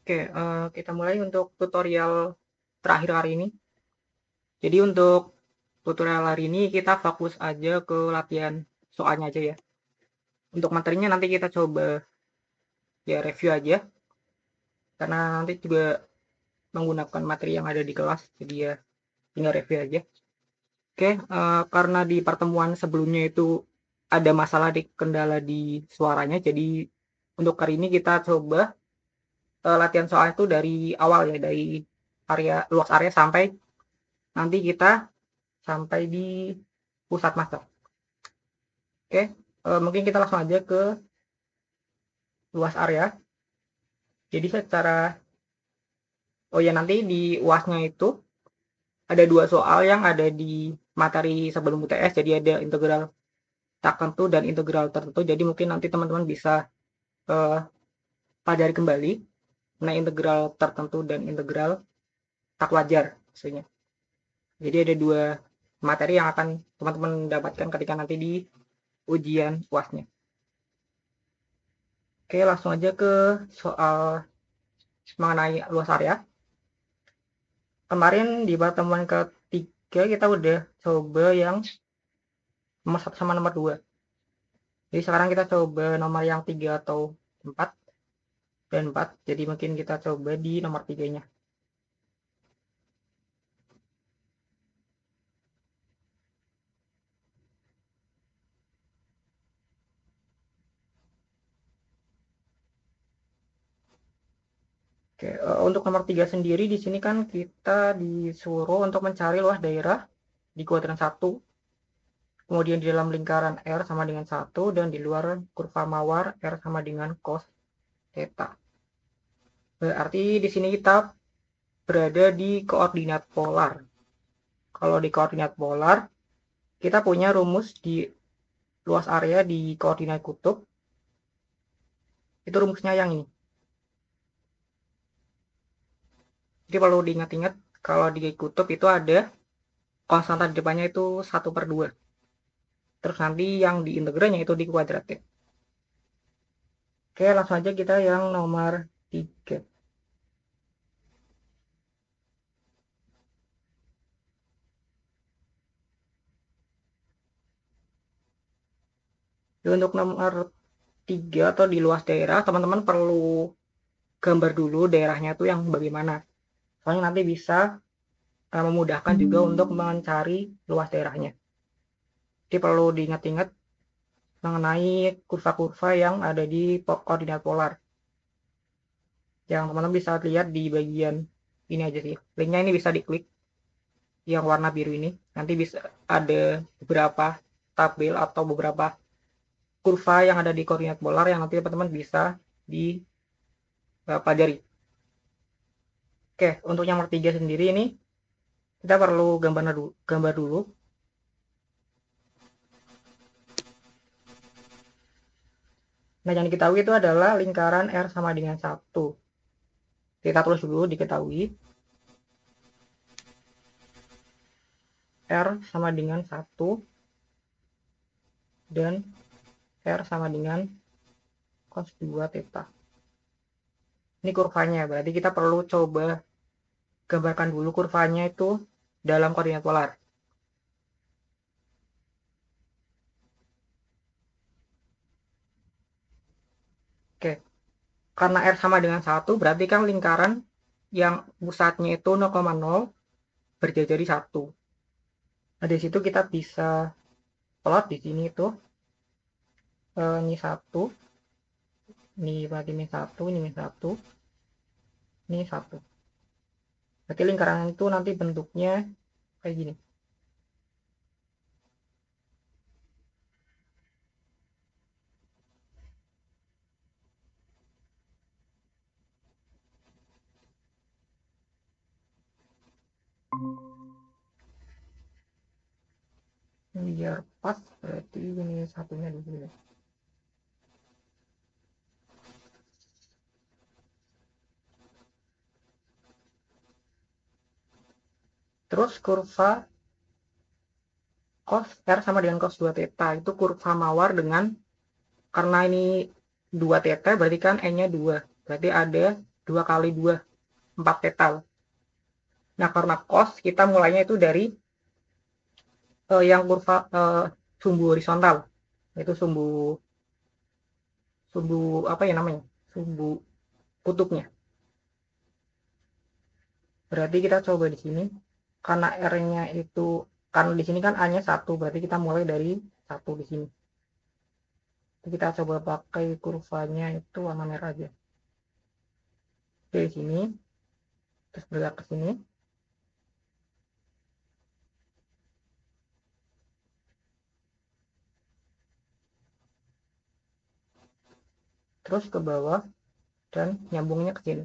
Oke, kita mulai untuk tutorial terakhir hari ini. Jadi untuk tutorial hari ini kita fokus aja ke latihan soalnya aja ya. Untuk materinya nanti kita coba ya review aja, karena nanti juga menggunakan materi yang ada di kelas, jadi ya tinggal review aja. Oke, karena di pertemuan sebelumnya itu ada masalah di kendala di suaranya, jadi untuk hari ini kita coba latihan soal itu dari awal ya, dari luas area sampai nanti kita sampai di pusat master. Oke, mungkin kita langsung aja ke luas area. Jadi oh ya, nanti di UASnya itu ada dua soal yang ada di materi sebelum UTS. Jadi ada integral tak tentu dan integral tertentu. Jadi mungkin nanti teman-teman bisa uh, pelajari kembali mengenai integral tertentu dan integral tak wajar maksudnya. Jadi ada dua materi yang akan teman-teman dapatkan ketika nanti di ujian UASnya. Oke, langsung aja ke soal mengenai luas area. Kemarin di pertemuan ketiga kita udah coba yang nomor 1 sama nomor 2. Jadi sekarang kita coba nomor yang 3 atau 4 dan 4. Jadi mungkin kita coba di nomor 3-nya. Oke, untuk nomor 3 sendiri di sini kan kita disuruh untuk mencari luas daerah di kuadran 1. Kemudian di dalam lingkaran R sama dengan 1 dan di luar kurva mawar R sama dengan cos theta. Berarti di sini kita berada di koordinat polar. Kalau di koordinat polar, kita punya rumus di luas area di koordinat kutub. Itu rumusnya yang ini. Jadi perlu diingat-ingat, kalau di kutub itu ada konstanta di depannya itu 1/2. Terus nanti yang di integralnya itu di kuadratnya. Oke, langsung aja kita yang nomor 3. Jadi untuk nomor 3 atau di luas daerah, teman-teman perlu gambar dulu daerahnya itu yang bagaimana. Soalnya nanti bisa memudahkan juga untuk mencari luas daerahnya. Jadi perlu diingat-ingat mengenai kurva-kurva yang ada di koordinat polar. Yang teman-teman bisa lihat di bagian ini aja sih. Linknya ini bisa diklik yang warna biru ini. Nanti bisa ada beberapa tabel atau beberapa kurva yang ada di koordinat polar yang nanti teman-teman bisa dipelajari. Oke, untuk yang nomor 3 sendiri ini kita perlu gambar dulu. Nah, yang diketahui itu adalah lingkaran R sama dengan 1. Kita tulis dulu diketahui. R sama dengan 1 dan R sama dengan cos 2 theta. Ini kurvanya, berarti kita perlu coba gambarkan dulu kurvanya itu dalam koordinat polar. Oke, karena R sama dengan 1, berarti kan lingkaran yang pusatnya itu 0,0 berjajari 1. Nah, di situ kita bisa plot di sini itu ini 1, ini berarti ini 1, ini 1, ini 1. Berarti lingkaran itu nanti bentuknya kayak gini. Biar pas, berarti ini satunya di sini. Terus kurva cos R sama dengan cos 2 theta itu kurva mawar dengan, karena ini 2 theta berarti kan N-nya 2. Berarti ada 2 kali 2, 4 theta. Nah, karena cos kita mulainya itu dari yang kurva sumbu horizontal, yaitu sumbu sumbu apa ya namanya? Sumbu kutubnya. Berarti kita coba di sini karena R-nya itu karena di sini kan A-nya 1, berarti kita mulai dari 1 di sini. Kita coba pakai kurvanya itu warna merah aja. Dari sini terus bergerak ke sini. Terus ke bawah dan nyambungnya ke sini.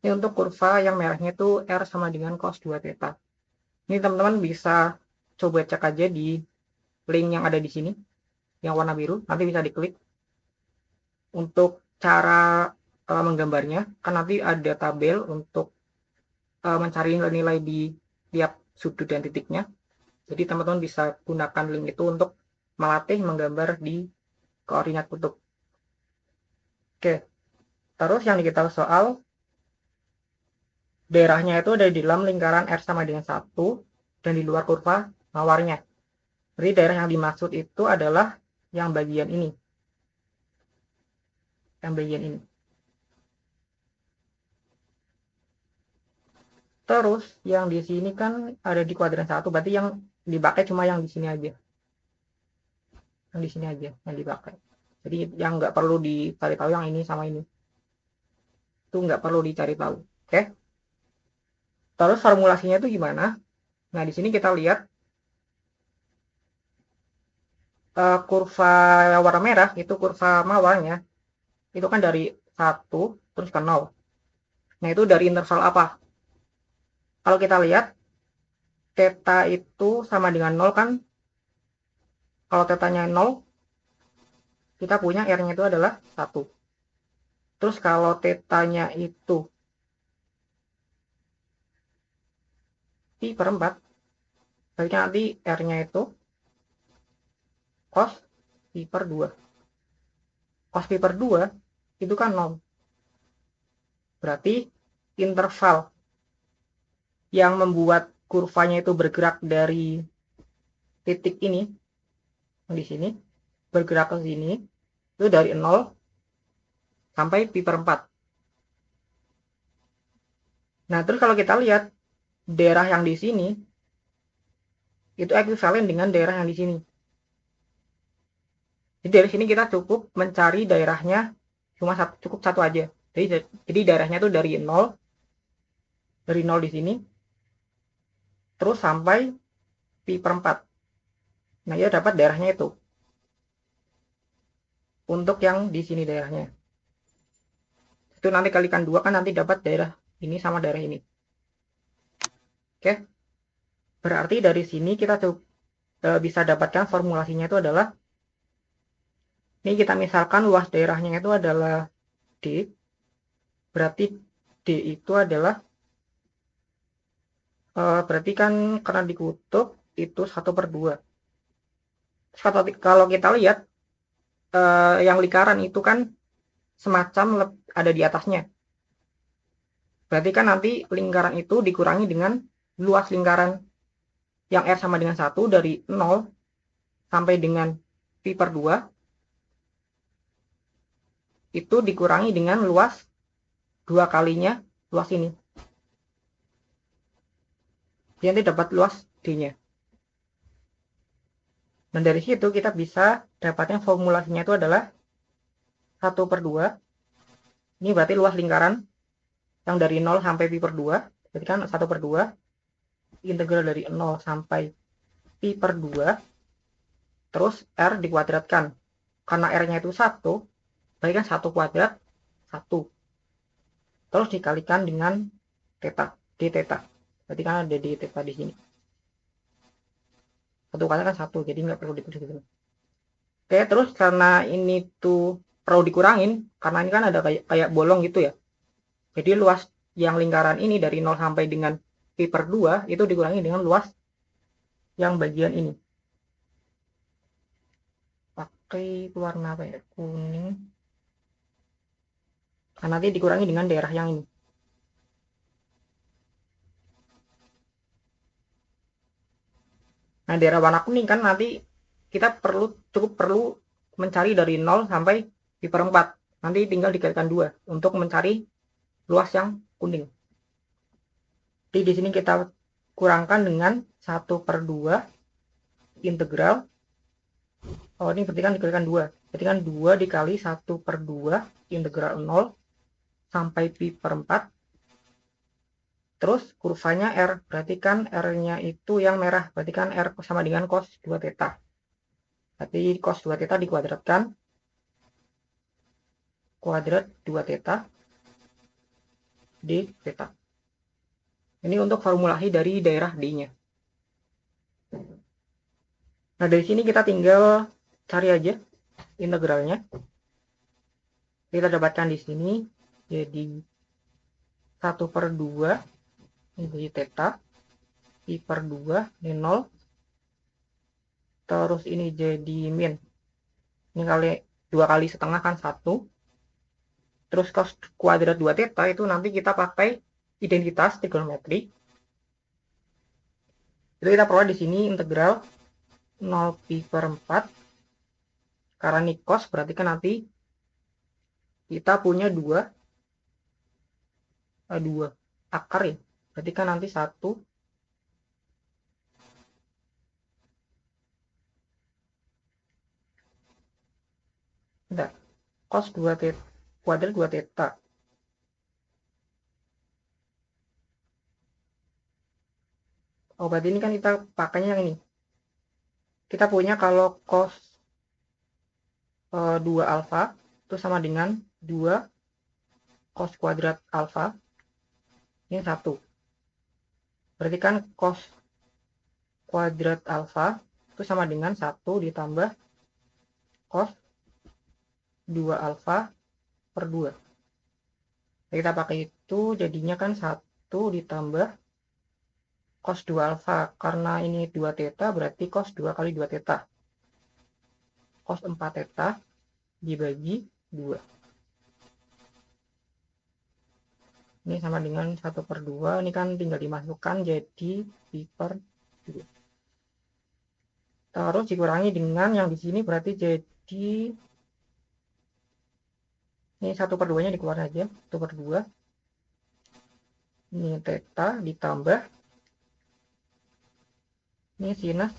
Ini untuk kurva yang merahnya itu R sama dengan cos 2 theta. Ini teman-teman bisa coba cek aja di link yang ada di sini, yang warna biru, nanti bisa diklik. Untuk cara menggambarnya, kan nanti ada tabel untuk mencari nilai-nilai di tiap sudut dan titiknya. Jadi teman-teman bisa gunakan link itu untuk melatih menggambar di koordinat kutub. Oke, terus yang diketahui soal daerahnya itu ada di dalam lingkaran R sama dengan 1 dan di luar kurva mawarnya. Jadi daerah yang dimaksud itu adalah yang bagian ini. Yang bagian ini. Terus yang di sini kan ada di kuadran 1, berarti yang dipakai cuma yang di sini aja. Yang di sini aja yang dipakai. Jadi yang nggak perlu dicari tahu yang ini sama ini. Itu nggak perlu dicari tahu. Oke? Terus formulasinya itu gimana? Nah, di sini kita lihat kurva warna merah itu kurva mawarnya itu kan dari 1 terus ke 0. Nah, itu dari interval apa? Kalau kita lihat theta itu sama dengan 0 kan. Kalau tetanya 0, kita punya R-nya itu adalah 1. Terus kalau tetanya itu pi per 4, berarti nanti R-nya itu cos pi per 2. Cos pi per 2 itu kan 0. Berarti interval yang membuat kurvanya itu bergerak dari titik ini, di sini, bergerak ke sini, itu dari 0 sampai pi per 4. Nah, terus kalau kita lihat daerah yang di sini, itu ekuivalen dengan daerah yang di sini. Jadi dari sini kita cukup mencari daerahnya cuma cukup satu aja. Jadi daerahnya itu dari 0 di sini terus sampai pi per 4. Nah, ya dapat daerahnya itu. Untuk yang di sini daerahnya. Itu nanti kalikan 2 kan nanti dapat daerah ini sama daerah ini. Oke. Berarti dari sini kita bisa dapatkan formulasinya itu adalah ini kita misalkan luas daerahnya itu adalah D. Berarti D itu adalah berarti kan karena dikutub itu 1/2. Kalau kita lihat yang lingkaran itu kan semacam ada di atasnya. Berarti kan nanti lingkaran itu dikurangi dengan luas lingkaran yang R sama dengan 1 dari 0 sampai dengan pi per 2 itu dikurangi dengan luas 2 kalinya luas ini. Jadi nanti dapat luas D-nya. Dan dari situ kita bisa dapatnya formulasinya itu adalah 1/2. Ini berarti luas lingkaran yang dari 0 sampai pi per 2. Berarti kan 1/2 integral dari 0 sampai pi per 2 terus R dikuadratkan. Karena R-nya itu 1, berarti kan 1 kuadrat 1. Terus dikalikan dengan theta, d theta. Berarti kan ada d theta di sini. 1 kali kan 1, jadi nggak perlu ditulis di sini. Oke, terus karena ini tuh perlu dikurangin, karena ini kan ada kayak bolong gitu ya. Jadi luas yang lingkaran ini dari 0 sampai dengan pi per 2 itu dikurangi dengan luas yang bagian ini. Pakai warna apa ya? Kuning. Nah, nanti dikurangi dengan daerah yang ini. Nah, daerah warna kuning kan nanti kita cukup perlu mencari dari 0 sampai pi per 4. Nanti tinggal dikalikan 2 untuk mencari luas yang kuning. Jadi di sini kita kurangkan dengan 1/2 integral. Oh, ini berarti kan dikalikan 2. Berarti kan 2 dikali 1/2 integral 0 sampai pi per 4. Terus kurvanya R. Berarti kan R-nya itu yang merah. Berarti kan R sama dengan cos 2 theta. Berarti cos 2 theta dikuadratkan. Kuadrat 2 theta d theta. Ini untuk formulasi dari daerah D-nya. Nah, dari sini kita tinggal cari aja integralnya. Kita dapatkan di sini jadi 1/2 jadi theta pi per 2 ini 0. Terus ini jadi min. Ini kali 2 kali setengah kan 1. Terus cos kuadrat 2 theta itu nanti kita pakai identitas trigonometri. Itu kita peroleh di sini integral 0 pi per 4. Karena ini cos berarti kan nanti kita punya 2 akar ya. Berarti kan nanti 1 enggak, cos 2 theta kuadrat 2 theta. Oh, berarti ini kan kita pakainya yang ini. Kita punya kalau cos 2 alfa itu sama dengan 2 cos kuadrat alfa. Ini 1. Berarti kan cos kuadrat alfa itu sama dengan 1 ditambah cos 2 alfa per 2. Jadi kita pakai itu jadinya kan 1 ditambah cos 2 alfa. Karena ini 2 theta berarti cos 2 kali 2 theta. Cos 4 theta dibagi 2. Ini sama dengan 1/2. Ini kan tinggal dimasukkan jadi pi per 2. Terus dikurangi dengan yang di sini berarti jadi ini 1/2 nya dikeluarin aja. 1/2. Ini theta ditambah ini sinus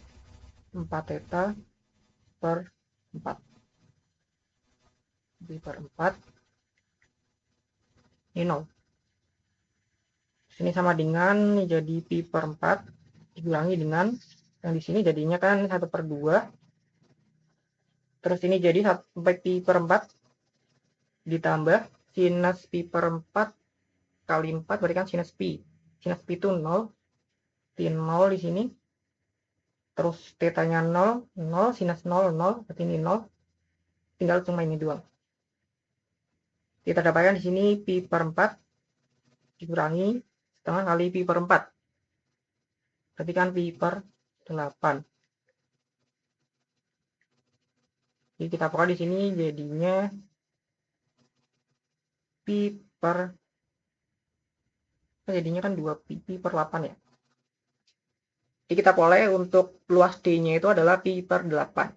4 theta per 4. Pi per 4 ini 0. Sini sama dengan jadi pi per 4 dikurangi dengan yang di sini jadinya kan 1/2. Terus ini jadi sampai pi per 4 ditambah sinus pi per 4 kali 4 berarti kan sinus pi. Sinus pi itu 0. Pi 0 di sini. Terus tetanya 0, 0, sinus 0, 0, berarti ini 0. Tinggal cuma ini doang. Kita dapatkan di sini pi per 4 dikurangi setengah kali pi per 4. Berarti kan pi per 8. Jadi kita pokoknya di sini jadinya pi per jadinya kan 2 pi per 8 ya. Jadi kita boleh untuk luas D-nya itu adalah pi per 8.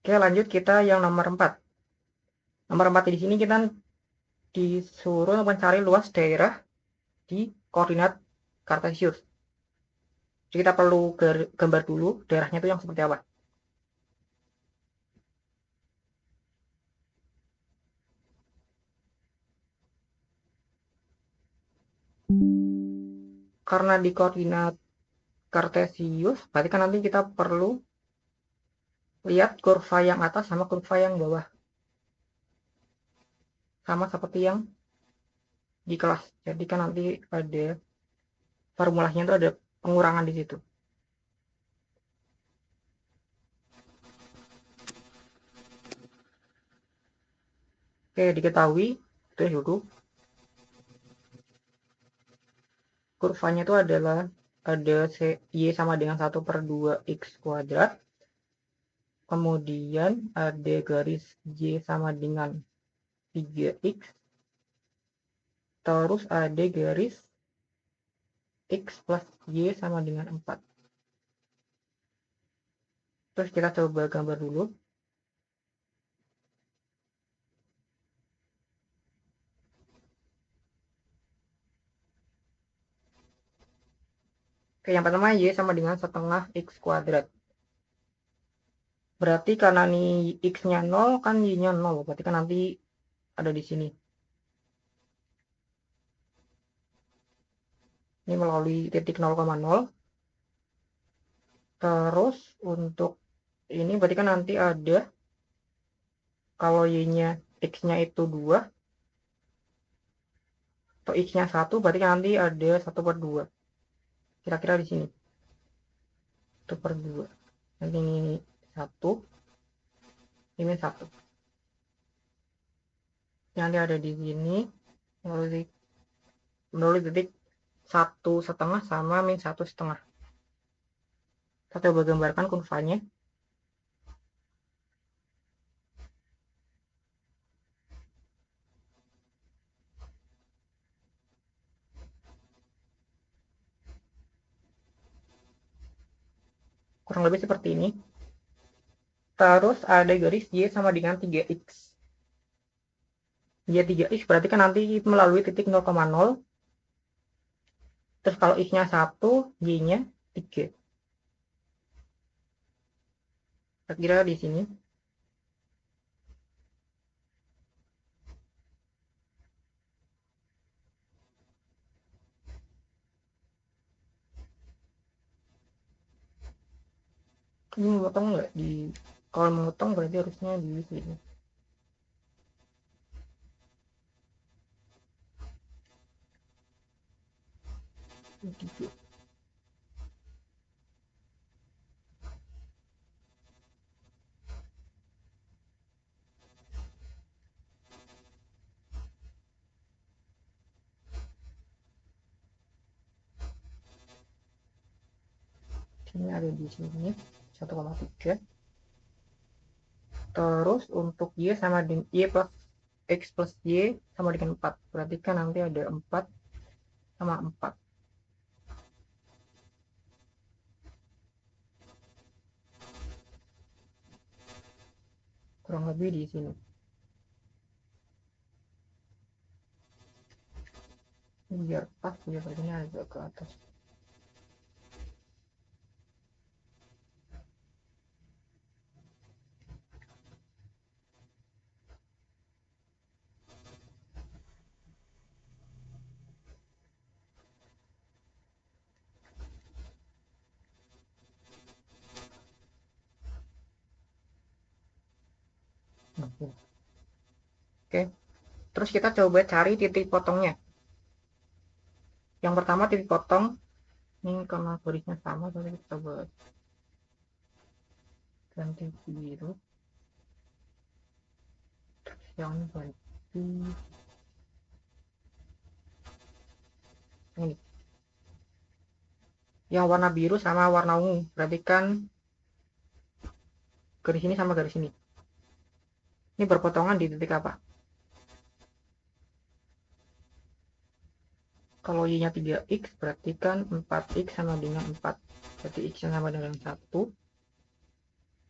Oke, lanjut kita yang nomor 4. Nomor 4 di sini kita disuruh mencari luas daerah di koordinat kartesius. Jadi kita perlu gambar dulu daerahnya itu yang seperti apa. Karena di koordinat kartesius, berarti kan nanti kita perlu lihat kurva yang atas sama kurva yang bawah. Sama seperti yang di kelas. Jadi kan nanti ada formulanya itu ada pengurangan di situ. Oke, diketahui itu dulu. Kurvanya itu adalah ada y sama dengan 1/2 x kuadrat kemudian ada garis Y sama dengan 3X, terus ada garis X plus Y sama dengan 4. Terus kita coba gambar dulu. Oke, yang pertama Y sama dengan setengah X kuadrat. Berarti karena nih X-nya 0, kan Y-nya 0. Berarti kan nanti ada di sini. Ini melalui titik 0,0. Terus untuk ini berarti kan nanti ada, kalau Y-nya X-nya itu 2, atau X-nya 1, berarti kan nanti ada 1/2. Kira-kira di sini. 1/2. Nanti ini 1, ini 1. Nanti ada di sini melalui titik 1,5 sama min 1,5. Kita coba gambarkan kurvanya. Kurang lebih seperti ini. Terus ada garis Y sama dengan 3X. Y 3X berarti kan nanti melalui titik 0,0. Terus kalau X-nya 1, Y-nya 3. Kira-kira di sini. Ini memotong nggak di, kalau memotong berarti harusnya di sini. Ini ada di sini 1,3. Terus untuk Y sama dengan Y plus X plus Y sama dengan 4. Berarti kan nanti ada 4 sama 4. Kurang lebih di sini. Ini biar pas, biar ini agak ke atas. Oke. Terus kita coba cari titik potongnya. Yang pertama titik potong, ini karena garisnya sama, jadi kita coba ganti biru. Terus yang ini ganti ini. Yang warna biru sama warna ungu, berarti kan garis ini sama garis ini. Ini berpotongan di titik apa? Kalau Y-nya 3X, berarti kan 4X sama dengan 4. Berarti X-nya sama dengan 1.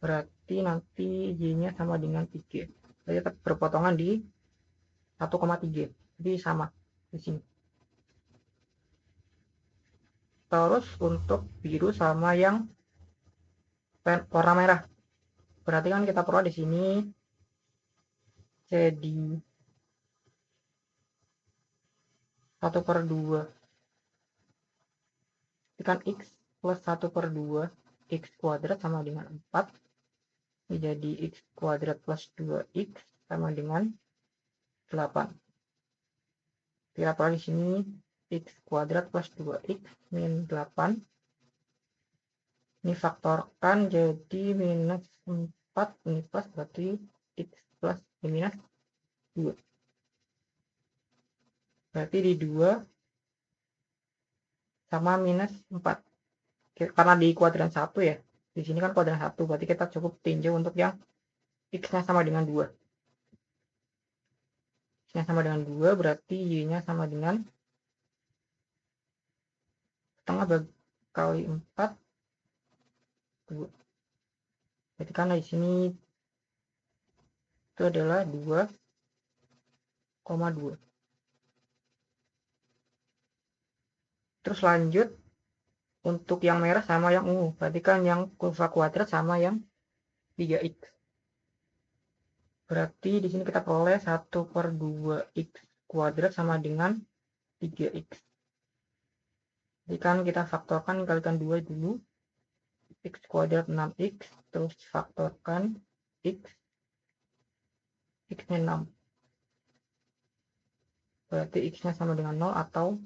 Berarti nanti Y-nya sama dengan 3. Berarti tetap berpotongan di 1,3. Jadi sama di sini. Terus untuk biru sama yang warna merah, berarti kan kita perlu di sini jadi 1/2. Kan X plus 1/2 X kuadrat sama dengan 4. Ini jadi X kuadrat plus 2X sama dengan 8. Kita perlu di sini X kuadrat plus 2X min 8. Ini faktorkan jadi minus 4. Ini plus berarti X plus minus 2. Berarti di 2 sama minus 4. Karena di kuadran 1 ya. Di sini kan kuadran 1, berarti kita cukup tinjau untuk yang X-nya sama dengan 2. X-nya sama dengan 2, berarti Y-nya sama dengan setengah kali 4, 2. Berarti karena di sini itu adalah 2,2. Terus lanjut untuk yang merah sama yang ungu. Berarti kan yang kurva kuadrat sama yang 3x. Berarti di sini kita peroleh 1/2x kuadrat sama dengan 3x. Jadi kan kita faktorkan, kalikan 2 dulu. X kuadrat 6x, terus faktorkan x. X-nya 6. Berarti x-nya sama dengan 0 atau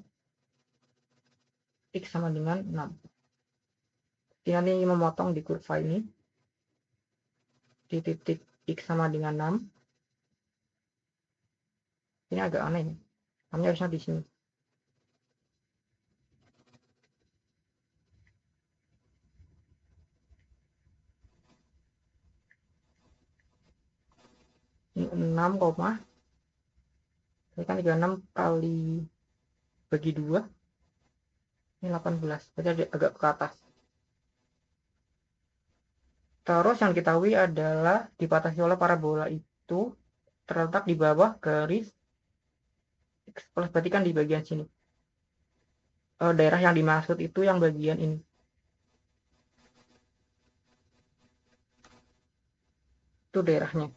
x sama dengan 6. Jadi nanti memotong di kurva ini. Di titik x sama dengan 6. Ini agak aneh. Namanya harusnya di sini. Ini 6, ini kan 36 kali bagi 2. Ini 18. Berarti agak ke atas. Terus yang diketahui adalah dibatasi oleh parabola itu terletak di bawah garis x plus, berarti kan di bagian sini. Daerah yang dimaksud itu yang bagian ini. Itu daerahnya.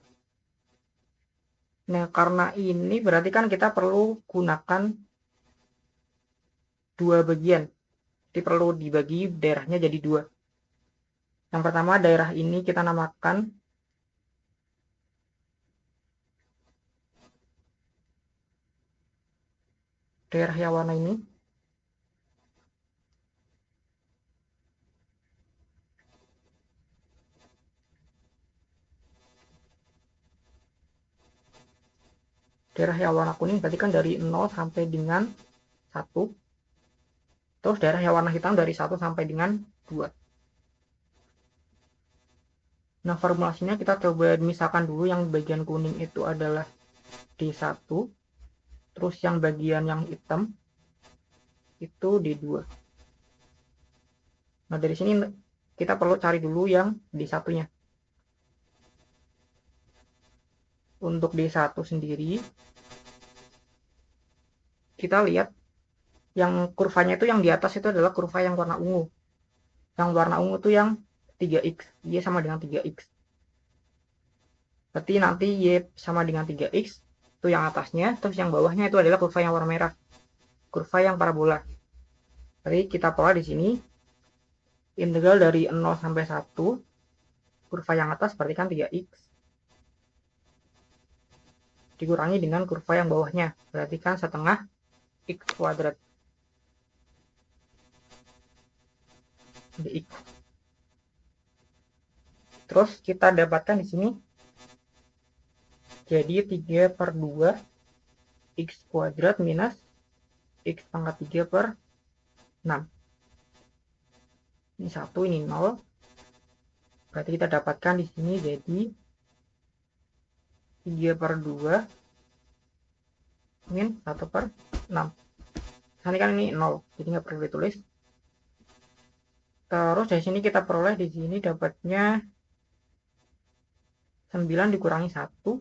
Nah, karena ini berarti kan kita perlu gunakan dua bagian. Jadi perlu dibagi daerahnya jadi 2. Yang pertama daerah ini kita namakan daerah yang warna ini. Daerah yang warna kuning berarti kan dari 0 sampai dengan 1. Terus daerah yang warna hitam dari 1 sampai dengan 2. Nah, formulasinya kita coba misalkan dulu yang bagian kuning itu adalah D1. Terus yang bagian yang hitam itu D2. Nah, dari sini kita perlu cari dulu yang D1-nya. Untuk D1 sendiri, kita lihat yang kurvanya itu yang di atas itu adalah kurva yang warna ungu. Yang warna ungu itu yang 3x, Y sama dengan 3x. Berarti nanti Y sama dengan 3x, itu yang atasnya, terus yang bawahnya itu adalah kurva yang warna merah. Kurva yang parabola. Jadi kita pola di sini, integral dari 0 sampai 1, kurva yang atas berarti kan 3x, dikurangi dengan kurva yang bawahnya, berarti kan setengah x kuadrat. Dx. Terus kita dapatkan di sini jadi 3/2 x kuadrat minus x pangkat 3/6. Ini 1, ini 0. Berarti kita dapatkan di sini jadi 3/2 min 1/6. Ini kan ini 0, jadi nggak perlu ditulis. Terus dari sini kita peroleh di sini dapatnya 9 dikurangi 1,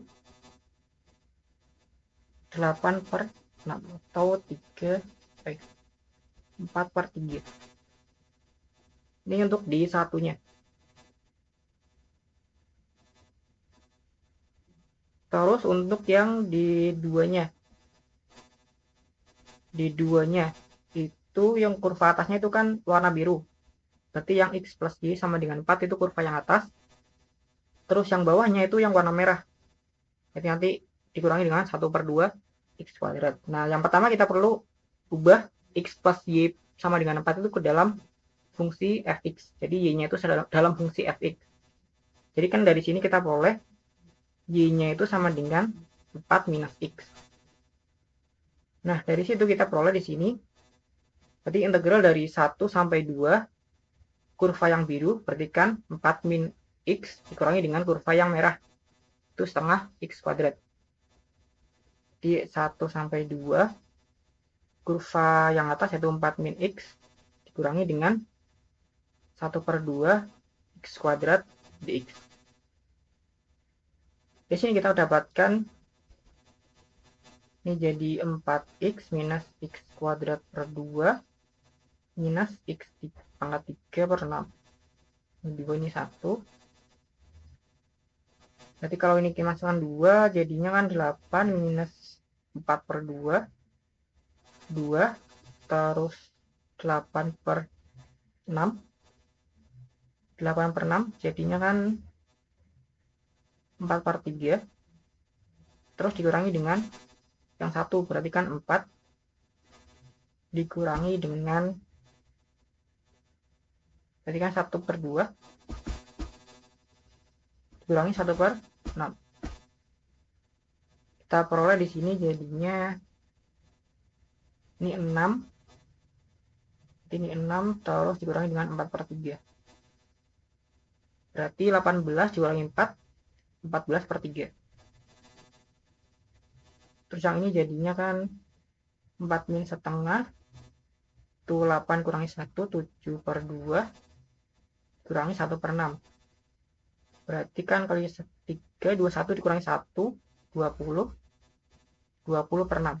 8/6 atau 4/3. Ini untuk di satunya. Terus untuk yang di duanya. Di duanya itu yang kurva atasnya itu kan warna biru. Berarti yang x plus y sama dengan 4 itu kurva yang atas. Terus yang bawahnya itu yang warna merah. Jadi nanti dikurangi dengan 1/2 x kuadrat. Nah, yang pertama kita perlu ubah x plus y sama dengan 4 itu ke dalam fungsi fx. Jadi y-nya itu dalam fungsi fx. Jadi kan dari sini kita peroleh y-nya itu sama dengan 4 minus x. Nah, dari situ kita peroleh di sini. Berarti integral dari 1 sampai 2 kurva yang biru berarti kan 4 min X dikurangi dengan kurva yang merah, itu setengah X kuadrat. Di 1 sampai 2, kurva yang atas yaitu 4 min X dikurangi dengan 1/2 X kuadrat dx. Di sini kita dapatkan ini jadi 4x minus x kuadrat per 2 minus x pangkat 3/6. Ini 1. Berarti kalau ini dimasukkan 2 jadinya kan 8 minus 4/2 2 terus 8/6 jadinya kan 4/3 terus dikurangi dengan yang 1 berarti kan 4 dikurangi dengan berarti kan 1/2 dikurangi 1/6. Kita peroleh di sini jadinya ini 6. Ini 6 terus dikurangi dengan 4/3. Berarti 18 dikurangi 4, 14/3. Terus yang ini jadinya kan 4 min setengah. Itu 8 kurangi 1, 7/2. Kurangi 1/6. Berarti kan kali 3, 21 dikurangi 1, 20. 20/6.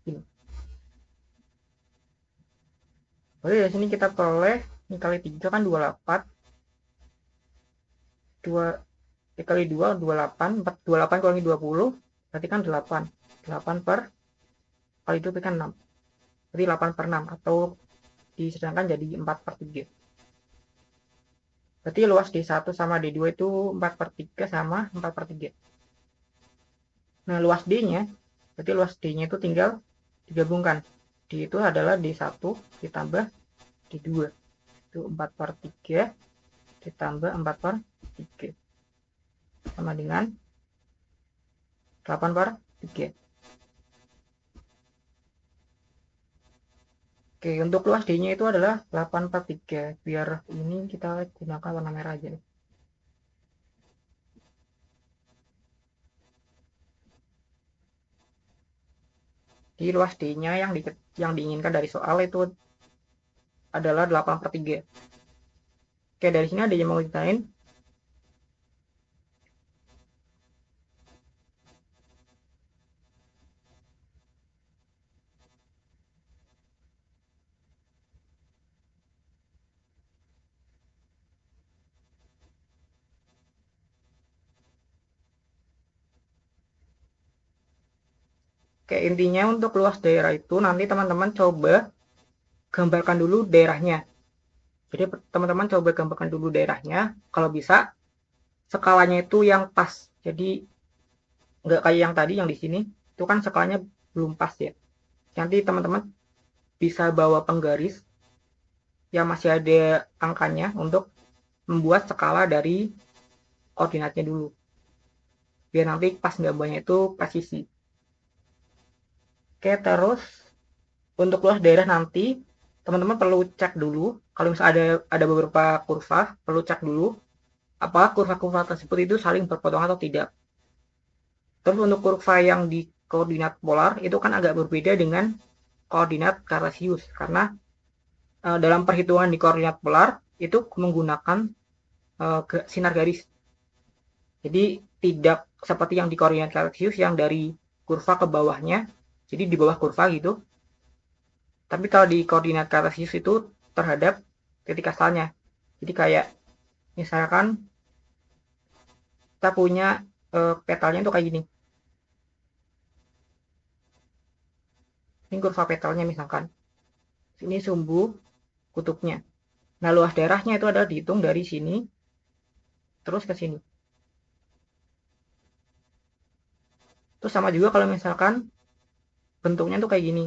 Ini. Oke, dari sini kita peroleh ini kali 3 kan 28. 2 kali 2 28, 28 kurangi 20 berarti kan 8. 8 per kali itu kan 6. Berarti 8/6 atau disedangkan jadi 4/3. Berarti luas D1 sama D2 itu 4/3 sama 4/3. Nah, luas D-nya, berarti luas D-nya itu tinggal digabungkan. D itu adalah D1 ditambah D2. Itu 4/3 ditambah 4/3. Sama dengan 8/3. Oke, untuk luas D-nya itu adalah 8/3. Biar ini kita gunakan warna merah aja nih. Di luas D-nya yang diinginkan dari soal itu adalah 8/3. Oke, dari sini ada yang mau ditanyain? Oke, intinya untuk luas daerah itu nanti teman-teman coba gambarkan dulu daerahnya. Jadi teman-teman coba gambarkan dulu daerahnya. Kalau bisa skalanya itu yang pas. Jadi nggak kayak yang tadi yang di sini. Itu kan skalanya belum pas ya. Nanti teman-teman bisa bawa penggaris yang masih ada angkanya untuk membuat skala dari koordinatnya dulu. Biar nanti pas gambarnya itu presisi. Oke, terus untuk luas daerah nanti teman-teman perlu cek dulu kalau misalnya ada beberapa kurva, perlu cek dulu apakah kurva-kurva tersebut itu saling berpotongan atau tidak. Terus untuk kurva yang di koordinat polar itu kan agak berbeda dengan koordinat kartesius karena dalam perhitungan di koordinat polar itu menggunakan sinar garis. Jadi tidak seperti yang di koordinat kartesius yang dari kurva ke bawahnya, jadi di bawah kurva gitu. Tapi kalau di koordinat kartesius itu terhadap titik asalnya. Jadi kayak misalkan kita punya petalnya itu kayak gini. Ini kurva petalnya misalkan. Ini sumbu kutubnya. Nah, luas daerahnya itu adalah dihitung dari sini terus ke sini. Terus sama juga kalau misalkan bentuknya tuh kayak gini.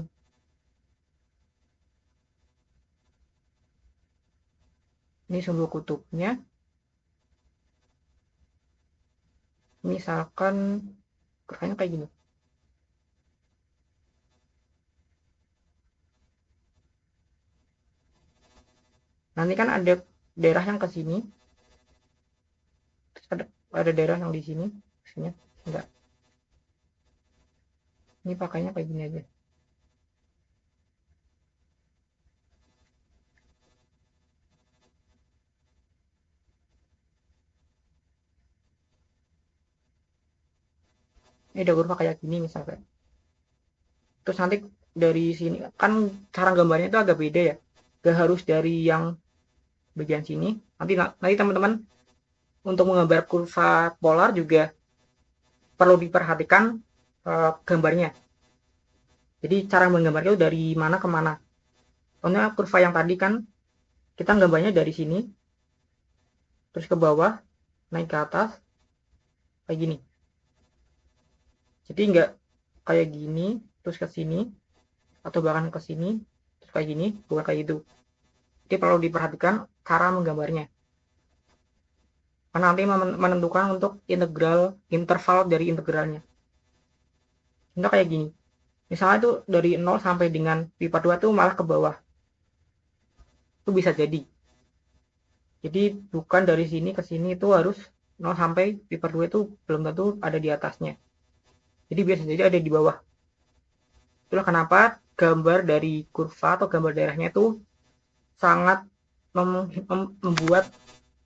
Ini sumbu kutubnya. Misalkan kurvanya kayak gini. Nanti kan ada daerah yang ke sini, terus ada daerah yang di sini, sini enggak. Ini pakainya kayak gini aja. Ini ada kurva kayak gini misalnya. Terus nanti dari sini kan cara gambarnya itu agak beda ya. Gak harus dari yang bagian sini. Nanti teman-teman untuk menggambar kurva polar juga perlu diperhatikan gambarnya. Jadi cara menggambarnya itu dari mana ke mana. Soalnya kurva yang tadi kan kita gambarnya dari sini, terus ke bawah, naik ke atas, kayak gini. Jadi nggak kayak gini, terus ke sini, atau bahkan ke sini, terus kayak gini, bukan kayak itu. Jadi perlu diperhatikan cara menggambarnya. Karena nanti menentukan untuk interval dari integralnya. Contoh kayak gini. Misalnya itu dari 0 sampai dengan pi per 2 itu malah ke bawah. Itu bisa jadi. Jadi bukan dari sini ke sini itu harus 0 sampai pi per 2 itu belum tentu ada di atasnya. Jadi biasa jadi ada di bawah. Itulah kenapa gambar dari kurva atau gambar daerahnya itu sangat membuat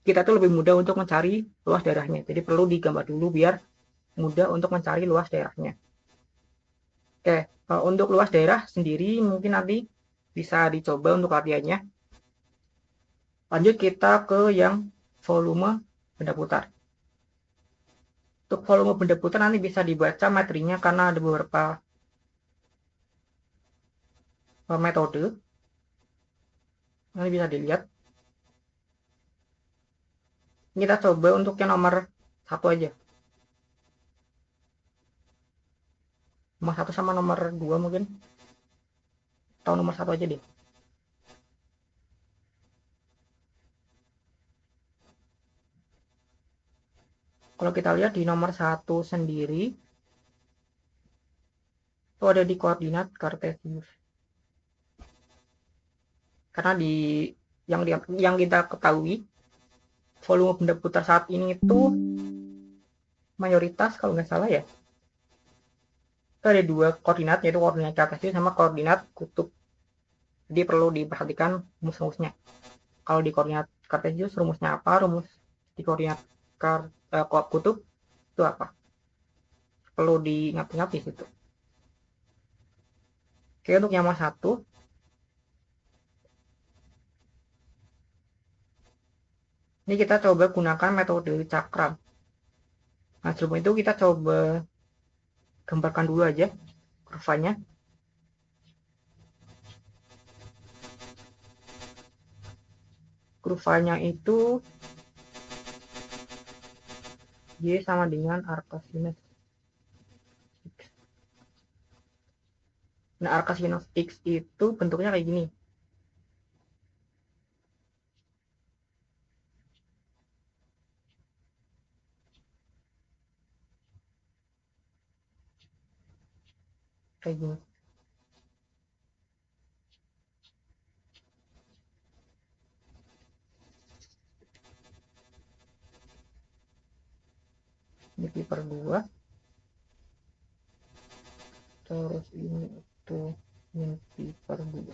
kita tuh lebih mudah untuk mencari luas daerahnya. Jadi perlu digambar dulu biar mudah untuk mencari luas daerahnya. Oke, untuk luas daerah sendiri mungkin nanti bisa dicoba untuk latihannya. Lanjut kita ke yang volume benda putar. Untuk volume benda putar nanti bisa dibaca materinya karena ada beberapa metode. Nanti bisa dilihat. Kita coba untuk yang nomor 1 aja. Nomor 1 sama nomor 2 mungkin. Atau nomor 1 aja deh. Kalau kita lihat di nomor 1 sendiri, itu ada di koordinat kartesius. Karena yang kita ketahui, volume benda putar saat ini itu mayoritas kalau nggak salah ya, itu ada dua koordinat, yaitu koordinat kartesius sama koordinat kutub. Jadi perlu diperhatikan rumus-rumusnya. Kalau di koordinat kartesius rumusnya apa, rumus di koordinat kutub itu apa. Perlu diingat-ingat di situ. Oke, untuk yang nomor 1, ini kita coba gunakan metode cakram. Nah, sebelum itu kita coba gambarkan dulu aja kurvanya. Kurvanya itu Y sama dengan arca sinus X. Nah, arca sinus X itu bentuknya kayak gini. Kayak gini. Ini pi per 2. Terus ini itu min pi per 2.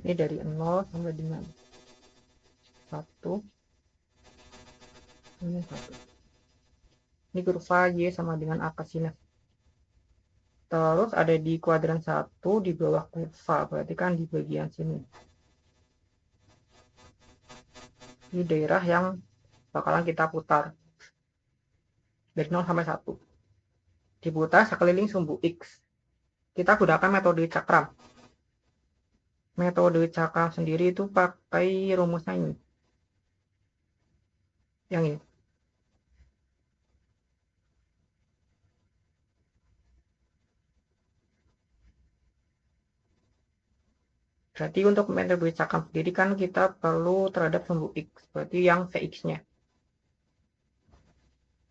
Ini dari 0 sampai dengan 1. Ini 1. Ini kurva Y sama dengan arca sinus. Terus ada di kuadran 1 di bawah kurva, berarti kan di bagian sini. Ini daerah yang bakalan kita putar dari 0 sampai 1. Diputar sekeliling sumbu X. Kita gunakan metode cakram. Metode cakram sendiri itu pakai rumusnya ini. Yang ini. Berarti untuk metode cakram sendiri kan kita perlu terhadap sumbu X. Berarti yang Vx-nya.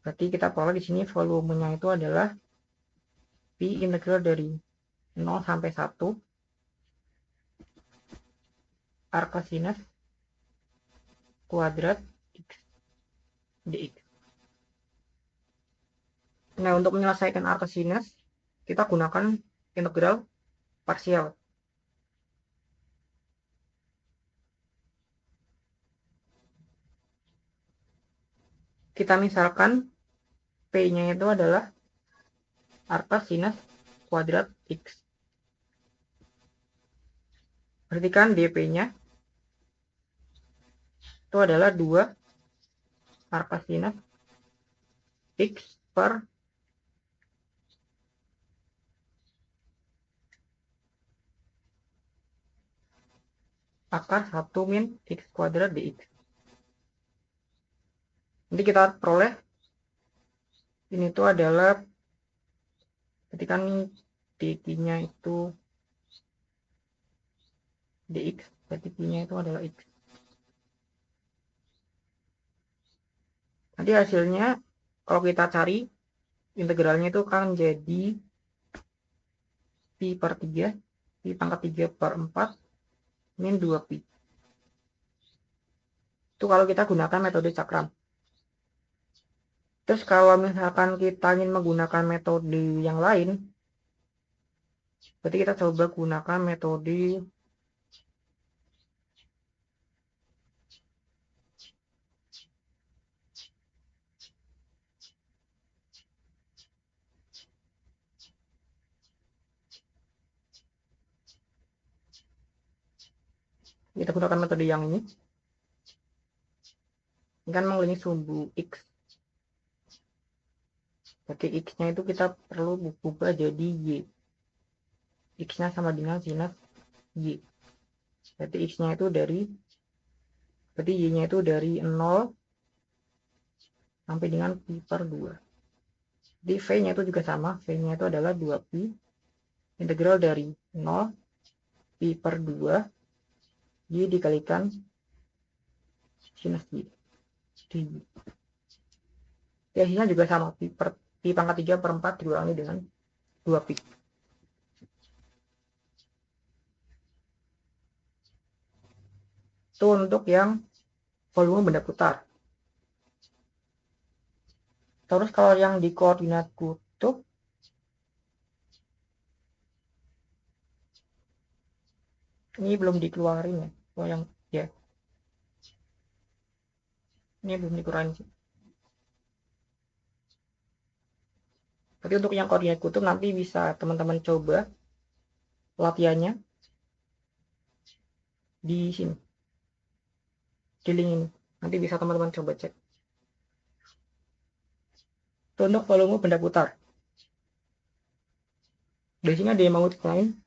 Berarti kita peroleh di sini volumenya itu adalah Pi integral dari 0 sampai 1 arc sinus kuadrat X dx. Nah, untuk menyelesaikan arc sinus, kita gunakan integral parsial. Kita misalkan P-nya itu adalah arc sinus kuadrat X. Berarti kan dp-nya itu adalah 2 arc sinus X per akar 1 min X kuadrat dx. Nanti kita peroleh ini tuh adalah ketika dt-nya itu dx, berarti pi-nya itu adalah x. Nanti hasilnya kalau kita cari integralnya itu akan jadi pi per 3, pi pangkat 3 per 4 min 2 pi. Itu kalau kita gunakan metode cakram. Terus kalau misalkan kita ingin menggunakan metode yang lain, berarti kita coba gunakan metode yang ini. Ini kan mengelilingi sumbu X. Berarti X-nya itu kita perlu ubah jadi Y. X-nya sama dengan sinus Y. Berarti X-nya itu berarti Y-nya itu dari 0 sampai dengan pi per 2. Jadi V-nya itu juga sama. V-nya itu adalah 2 pi integral dari 0 pi per 2 Y dikalikan sinus Y. Hasilnya juga sama, pi pangkat 3 per 4 dikurangi dengan 2 pi. Itu untuk yang volume benda putar. Terus kalau yang di koordinat kutub, ini belum dikeluarin ya. Oh yang ya. Ini belum dikeluarin sih. Tapi untuk yang koordinat kutub nanti bisa teman-teman coba latihannya di sini. Di link ini. Nanti bisa teman-teman coba cek. Itu untuk volume benda putar. Di sini ada yang mau ditanyain?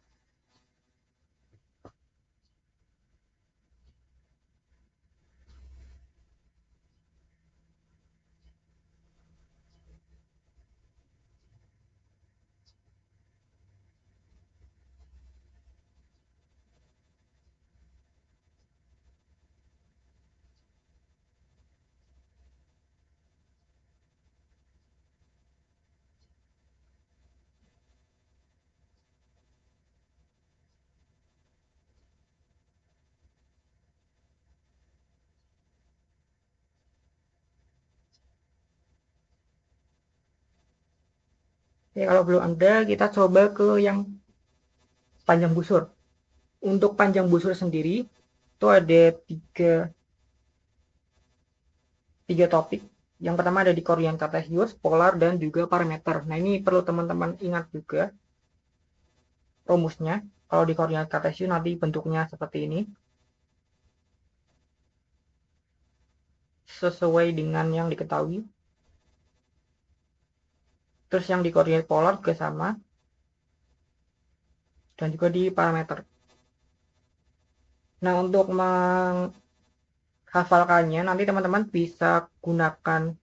Ya, kalau belum ada, kita coba ke yang panjang busur. Untuk panjang busur sendiri, itu ada tiga topik. Yang pertama ada di koordinat kartesius, polar, dan juga parameter. Nah, ini perlu teman-teman ingat juga rumusnya. Kalau di koordinat kartesius nanti bentuknya seperti ini. Sesuai dengan yang diketahui. Terus yang di koordinat polar juga sama. Dan juga di parameter. Nah, untuk menghafalkannya, nanti teman-teman bisa gunakan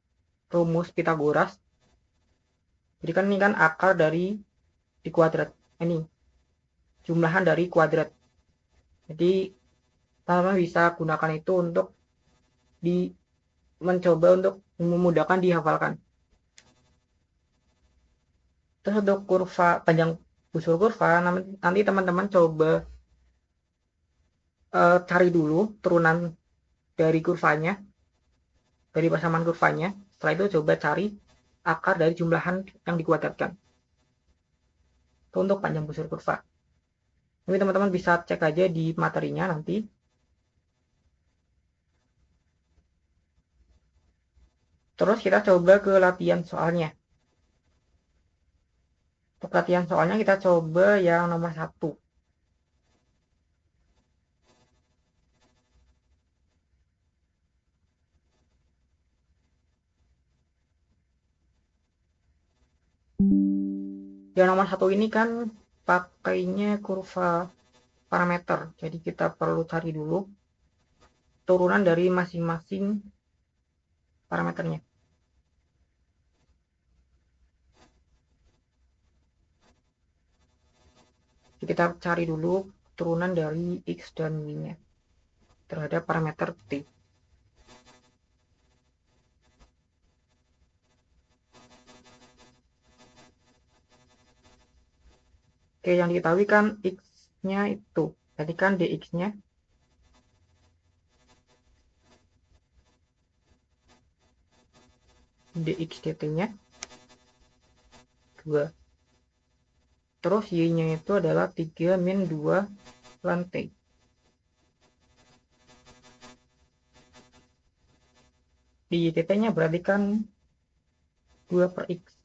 rumus Pitagoras. Jadi kan ini kan akar dari di kuadrat. Ini jumlahan dari kuadrat. Jadi teman-teman bisa gunakan itu untuk mencoba untuk memudahkan dihafalkan. Terus untuk kurva panjang busur kurva, nanti teman-teman coba cari dulu turunan dari kurvanya, dari persamaan kurvanya. Setelah itu coba cari akar dari jumlahan yang dikuadratkan. Itu untuk panjang busur kurva. Tapi teman-teman bisa cek aja di materinya nanti. Terus kita coba ke latihan soalnya. Untuk latihan soalnya kita coba yang nomor 1. Yang nomor 1 ini kan pakainya kurva parameter. Jadi kita perlu cari dulu turunan dari masing-masing parameternya. Jadi kita cari dulu turunan dari X dan Y-nya terhadap parameter T. Oke, yang diketahui kan X-nya itu. Jadi kan DX-nya DX dt-nya 2. Terus Y-nya itu adalah 3 min 2 lantai. Di dt-nya berarti kan 2 per X.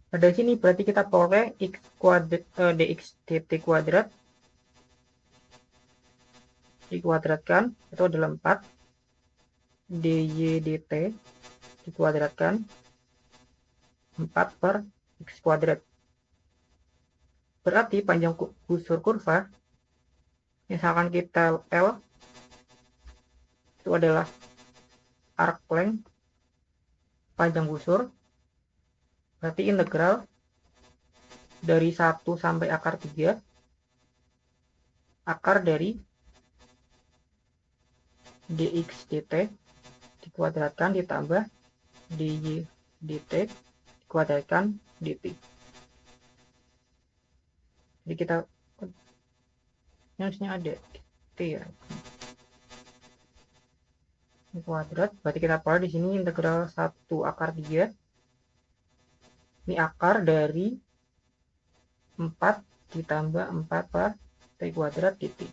Nah, dari sini berarti kita peroleh X kuadrat, dx dt kuadrat dikuadratkan itu adalah 4 dy dt dikuadratkan 4 per X kuadrat. Berarti panjang busur kurva, misalkan kita L, itu adalah arc length panjang busur, berarti integral dari 1 sampai akar 3, akar dari dx dt dikuadratkan ditambah dy dt dikuadratkan dt. Jadi kita harusnya ada t ya. Ini kuadrat, berarti kita peroleh di sini integral 1 akar 3. Ini akar dari 4 ditambah 4 per t kuadrat dt.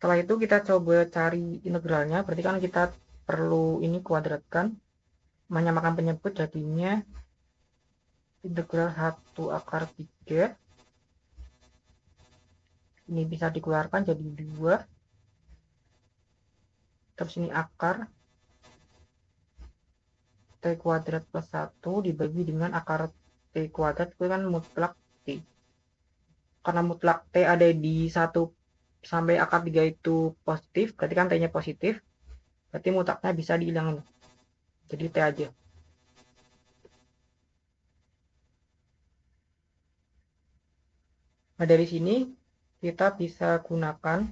Setelah itu kita coba cari integralnya, berarti kan kita perlu ini kuadratkan, menyamakan penyebut, jadinya integral 1 akar 3 ini bisa dikeluarkan jadi 2, terus ini akar t kuadrat plus 1 dibagi dengan akar t kuadrat, itu kan mutlak t. Karena mutlak t ada di 1 sampai akar 3 itu positif, berarti kan t-nya positif, berarti mutlaknya bisa dihilangin, jadi t aja. Nah, dari sini kita bisa gunakan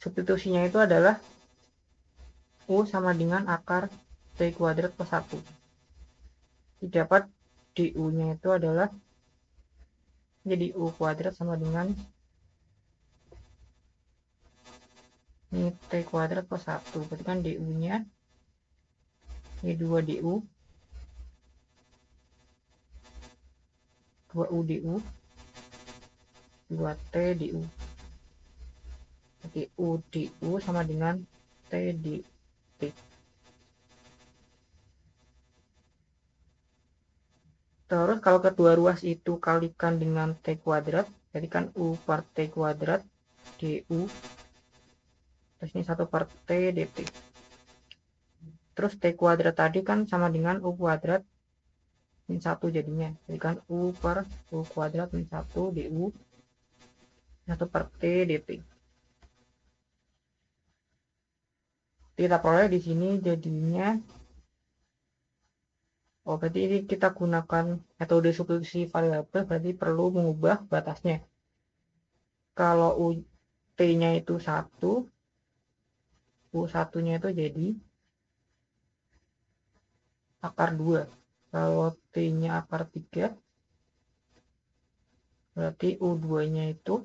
substitusinya, itu adalah U sama dengan akar t kuadrat plus 1. Didapat du-nya itu adalah jadi U kuadrat sama dengan ini t kuadrat plus 1. Berarti kan du-nya ini 2 du, 2 u du, 2 t du. Jadi u du sama dengan t dt. Terus kalau kedua ruas itu kalikan dengan t kuadrat, jadi kan u per t kuadrat du, terus ini 1 per t dt. Terus t kuadrat tadi kan sama dengan u kuadrat min 1 jadinya. Jadi kan U per U kuadrat min 1 DU 1 per T dt. Kita peroleh di sini jadinya, oh berarti ini kita gunakan metode substitusi variabel, berarti perlu mengubah batasnya. Kalau T-nya itu 1, U1-nya itu jadi akar 2. Kalau T-nya akar 3, berarti U2-nya itu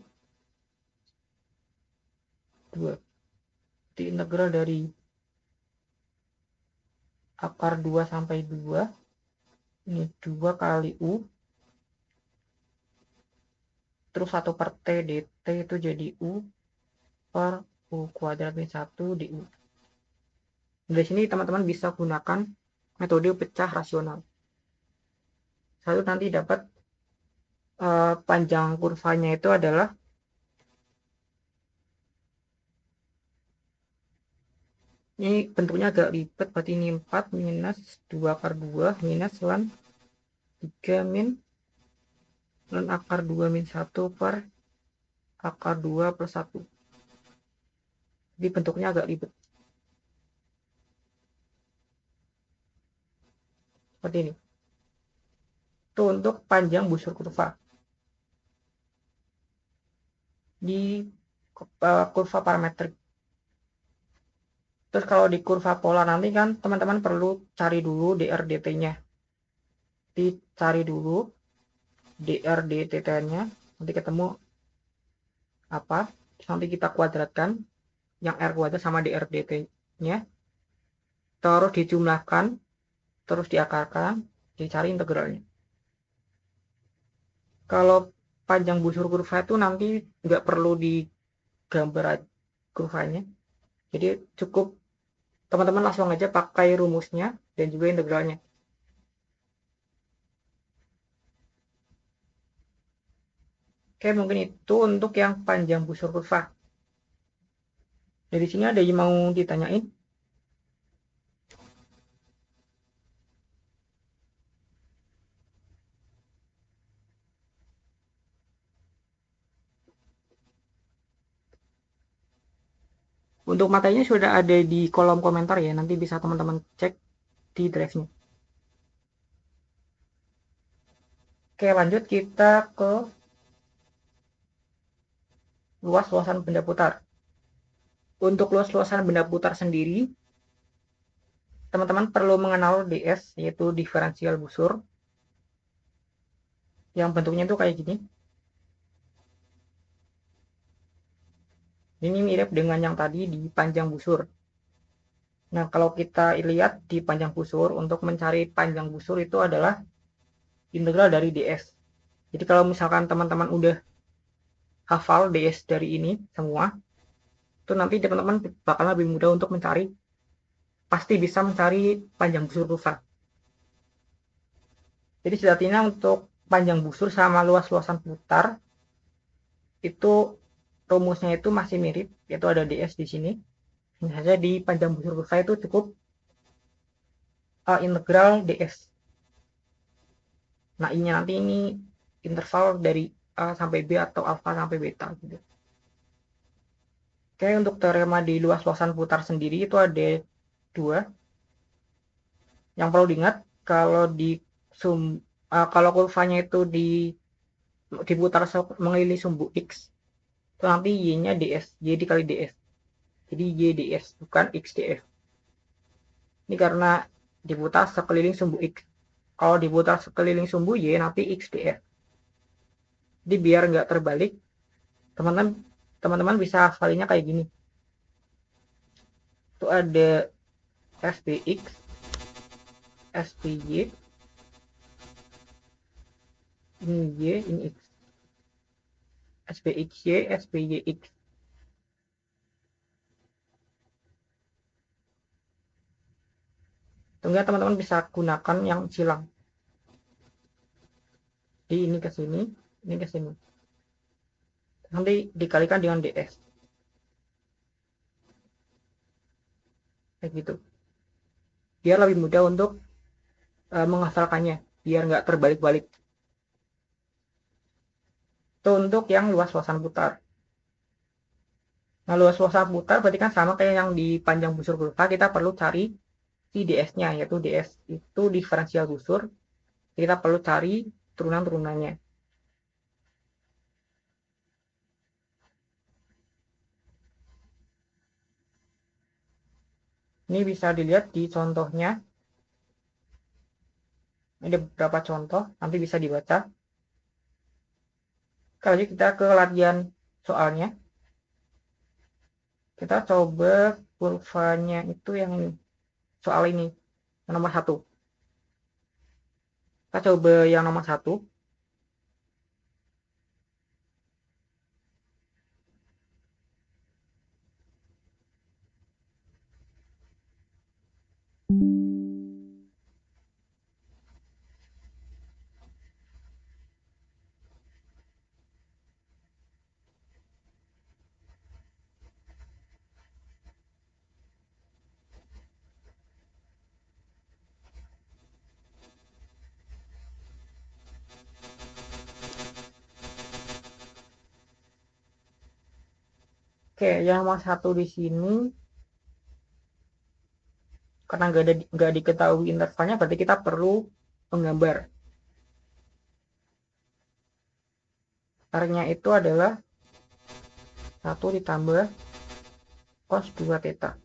2. Jadi integral dari akar 2 sampai 2, ini 2 kali U, terus 1 per T dt itu jadi U per U kuadrat min 1 DU. Dari sini teman-teman bisa gunakan metode pecah rasional. Satu nanti dapat panjang kurvanya itu adalah ini bentuknya agak ribet, berarti ini 4 minus 2 akar 2 minus 3 min akar 2 min 1 per akar 2 plus 1. Jadi bentuknya agak ribet. Seperti ini. Itu untuk panjang busur kurva. Di kurva parametrik. Terus kalau di kurva pola nanti kan teman-teman perlu cari dulu dr dt-nya. Dicari dulu dr dt-nya, nanti ketemu apa? Nanti kita kuadratkan yang r kuadrat sama dr dt-nya. Terus dijumlahkan, terus diakarkan, dicari integralnya. Kalau panjang busur kurva itu nanti nggak perlu digambar kurvanya. Jadi cukup teman-teman langsung aja pakai rumusnya dan juga integralnya. Oke, mungkin itu untuk yang panjang busur kurva. Dari sini ada yang mau ditanyain? Untuk materinya sudah ada di kolom komentar ya, nanti bisa teman-teman cek di drive-nya. Oke, lanjut kita ke luas-luasan benda putar. Untuk luas-luasan benda putar sendiri, teman-teman perlu mengenal ds, yaitu diferensial busur. Yang bentuknya itu kayak gini. Ini mirip dengan yang tadi di panjang busur. Nah, kalau kita lihat di panjang busur, untuk mencari panjang busur itu adalah integral dari ds. Jadi kalau misalkan teman-teman udah hafal ds dari ini semua, itu nanti teman-teman bakal lebih mudah untuk mencari, pasti bisa mencari panjang busur kurva. Jadi sejatinya untuk panjang busur sama luas-luasan putar itu rumusnya itu masih mirip, yaitu ada ds di sini. Misalnya di panjang busur kurva itu cukup integral ds. Nah, ini nanti ini interval dari A sampai B atau alfa sampai beta gitu. Oke, untuk teorema di luas-luasan putar sendiri itu ada 2. Yang perlu diingat, kalau kalau kurvanya itu diputar mengelilingi sumbu x, itu nanti y-nya ds, y dikali ds. Jadi y ds, bukan x df. Ini karena diputar sekeliling sumbu x. Kalau diputar sekeliling sumbu y, nanti x df. Jadi biar nggak terbalik, teman-teman bisa hafalinnya kayak gini. Itu ada SPX, SPY, ini Y, ini X. SPXY, SPYX. Tentunya teman-teman bisa gunakan yang silang. Jadi ini ke sini, ini ke sini. Nanti dikalikan dengan DS. Kayak gitu. Biar lebih mudah untuk menghafalkannya. biar nggak terbalik-balik. Itu untuk yang luas luasan putar. Nah, luas luasan putar berarti kan sama kayak yang di panjang busur kurva, kita perlu cari si ds-nya, yaitu ds itu diferensial busur. Kita perlu cari turunan-turunannya. Ini bisa dilihat di contohnya. Ada beberapa contoh, nanti bisa dibaca. Kalau kita ke latihan soalnya, kita coba kurvanya itu yang ini, soal ini, yang nomor 1. Kita coba yang nomor 1. Oke, yang nomor 1 di sini, karena nggak diketahui intervalnya, berarti kita perlu menggambar. R-nya itu adalah 1 ditambah cos 2 theta.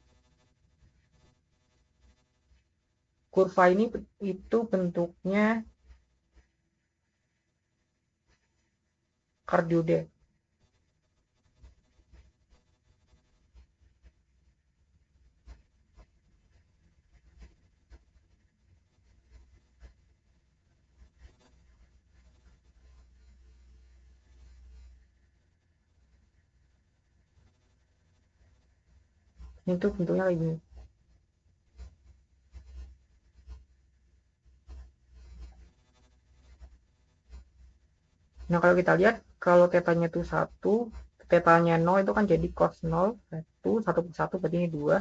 Kurva ini itu bentuknya kardioide. Itu bentuknya kayak gini. Nah, kalau kita lihat, kalau tetanya itu 1, tetanya 0 itu kan jadi cos 0, 1 per 1 berarti ini 2.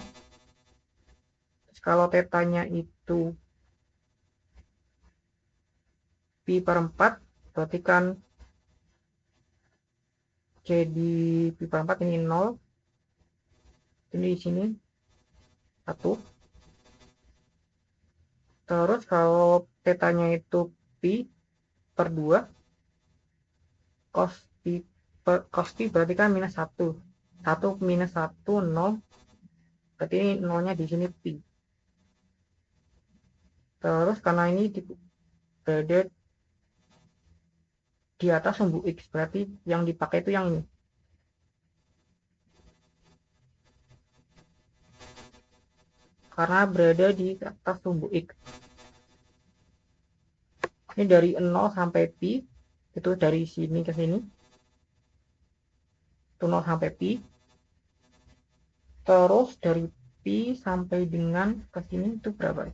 Terus kalau tetanya itu pi per 4, berarti kan jadi pi per 4 ini 0. Ini di sini 1. Terus kalau tetanya itu pi per 2, cos pi berarti kan minus 1. 1 minus 1, 0. Berarti ini 0-nya di sini pi. Terus karena ini berada di atas sumbu X, berarti yang dipakai itu yang ini. Karena berada di atas sumbu X. Ini dari 0 sampai pi, itu dari sini ke sini. Itu 0 sampai pi. Terus dari pi sampai dengan ke sini itu berapa?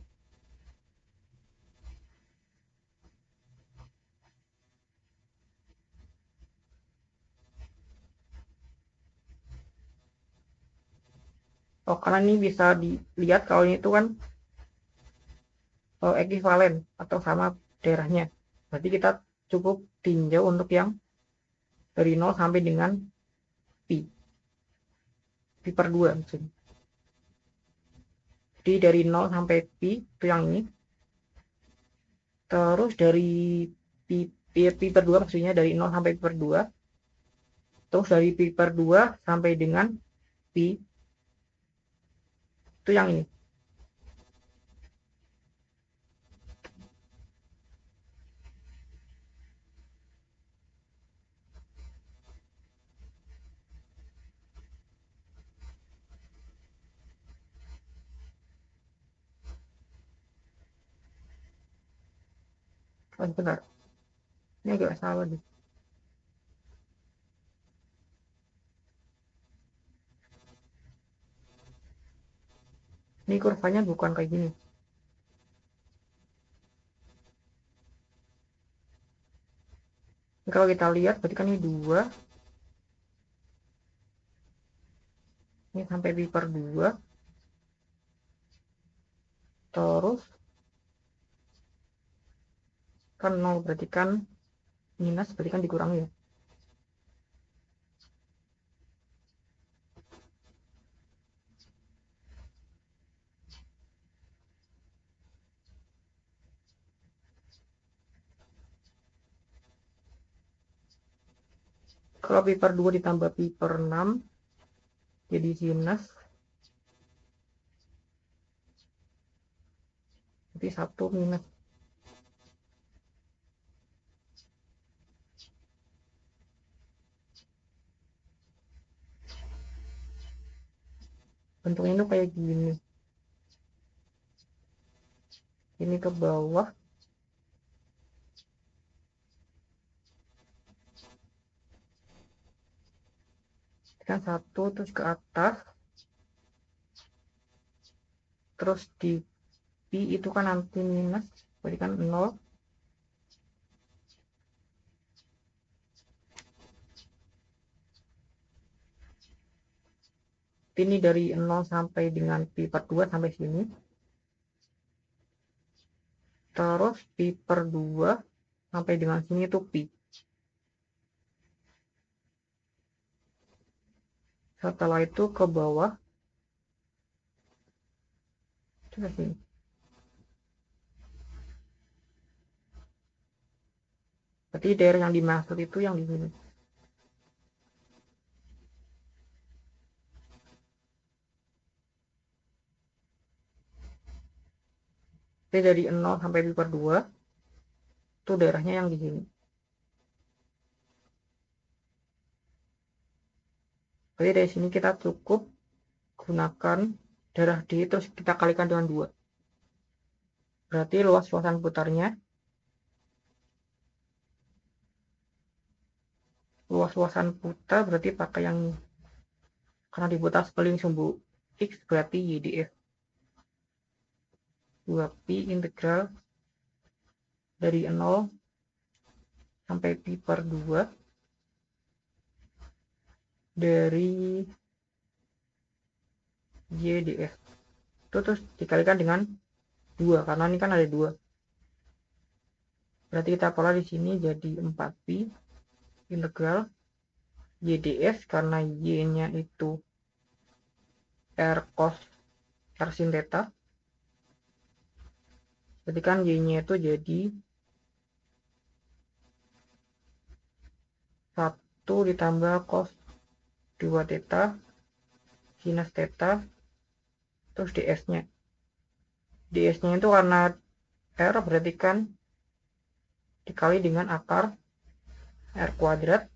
Oh, karena ini bisa dilihat kalau ini itu kan ekivalen atau sama daerahnya. Berarti kita cukup tinjau untuk yang dari 0 sampai dengan pi. Pi per 2 maksudnya. Jadi dari 0 sampai pi itu yang ini. Terus dari pi per 2 maksudnya dari 0 sampai pi per 2. Terus dari pi per 2 sampai dengan pi itu yang ini. Oh, bentar. Ini agak salah nih. Ini kurvanya bukan kayak gini. Ini kalau kita lihat berarti kan ini 2. Ini sampai pi per 2. Terus kan 0 berarti kan minus berarti kan dikurangi ya. Kalau pi per 2 ditambah pi per 6 jadi sinus, jadi 1 minus. Bentuknya itu kayak gini, ini ke bawah, kan 1 terus ke atas, terus di pi itu kan nanti minus berarti kan 0. Ini dari 0 sampai dengan pi per 2 sampai sini, terus pi per 2 sampai dengan sini itu pi. Setelah itu ke bawah ke sini. Berarti daerah yang dimaksud itu yang di sini. Jadi dari 0 sampai pi per 2 itu daerahnya yang di sini. Jadi dari sini kita cukup gunakan daerah D terus kita kalikan dengan 2. Berarti luas-luasan putarnya, luas-luasan putar berarti pakai yang karena diputar sekeliling sumbu X berarti YDF 2pi integral dari 0 sampai pi per 2 dari YDF itu terus dikalikan dengan 2 karena ini kan ada 2. Berarti kita pola di sini jadi 4pi integral YDS karena Y-nya itu R cos R sin theta. Berarti kan Y-nya itu jadi 1 ditambah cos 2 theta sinus theta terus ds-nya. ds-nya itu karena R berarti kan dikali dengan akar R kuadrat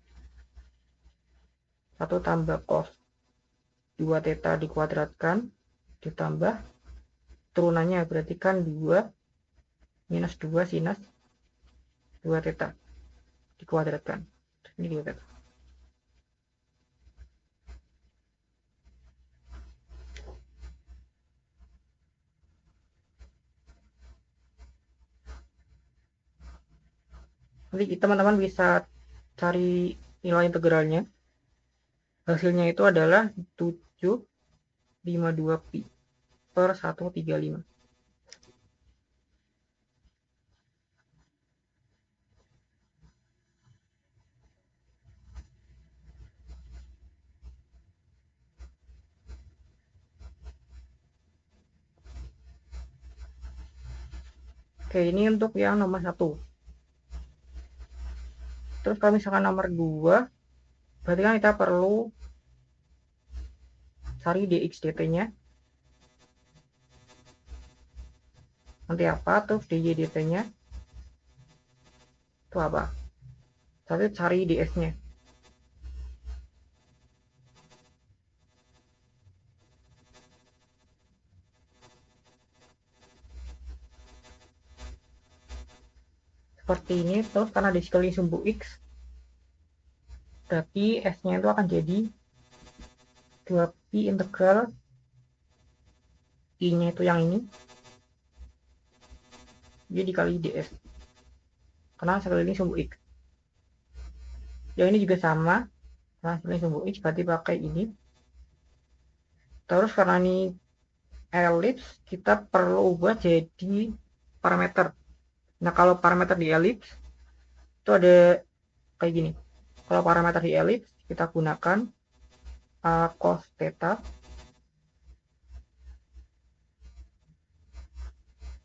1 tambah cos 2 theta dikuadratkan ditambah turunannya berarti kan 2 minus 2 sinus 2 theta dikuadratkan. Ini 2 theta. Nanti teman-teman bisa cari nilai integralnya. Hasilnya itu adalah 752 pi per 135. Oke, ini untuk yang nomor 1. Terus kalau misalkan nomor 2, berarti kan kita perlu cari dx dt-nya. Nanti apa? Terus dy dt-nya itu apa? Tapi cari ds-nya. Seperti ini, terus karena di sekeliling sumbu X, berarti S-nya itu akan jadi 2pi integral I-nya itu yang ini, jadi dikali ds. Karena sekeliling sumbu X. Yang ini juga sama, karena sekeliling sumbu X berarti pakai ini. Terus karena ini elips, kita perlu ubah jadi parameter. Nah, kalau parameter di elips itu ada kayak gini. Kalau parameter di elips kita gunakan A cos theta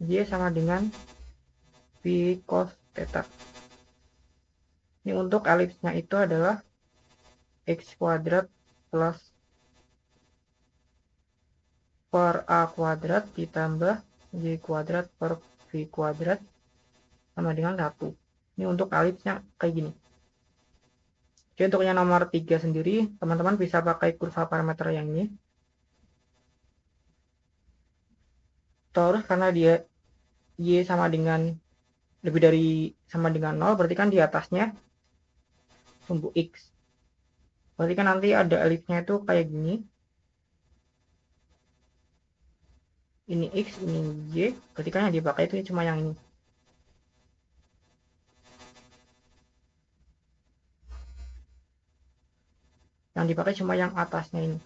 Y sama dengan V cos theta. Ini untuk elipsnya itu adalah X kuadrat plus per A kuadrat ditambah Y kuadrat per V kuadrat sama dengan 1. Ini untuk elipsnya kayak gini. Jadi untuk yang nomor 3 sendiri, teman-teman bisa pakai kurva parameter yang ini. Terus karena dia Y sama dengan lebih dari sama dengan 0, berarti kan di atasnya sumbu X. Berarti kan nanti ada elipsnya itu kayak gini. Ini X, ini Y. Berarti kan yang dipakai itu cuma yang ini. Yang dipakai cuma yang atasnya ini.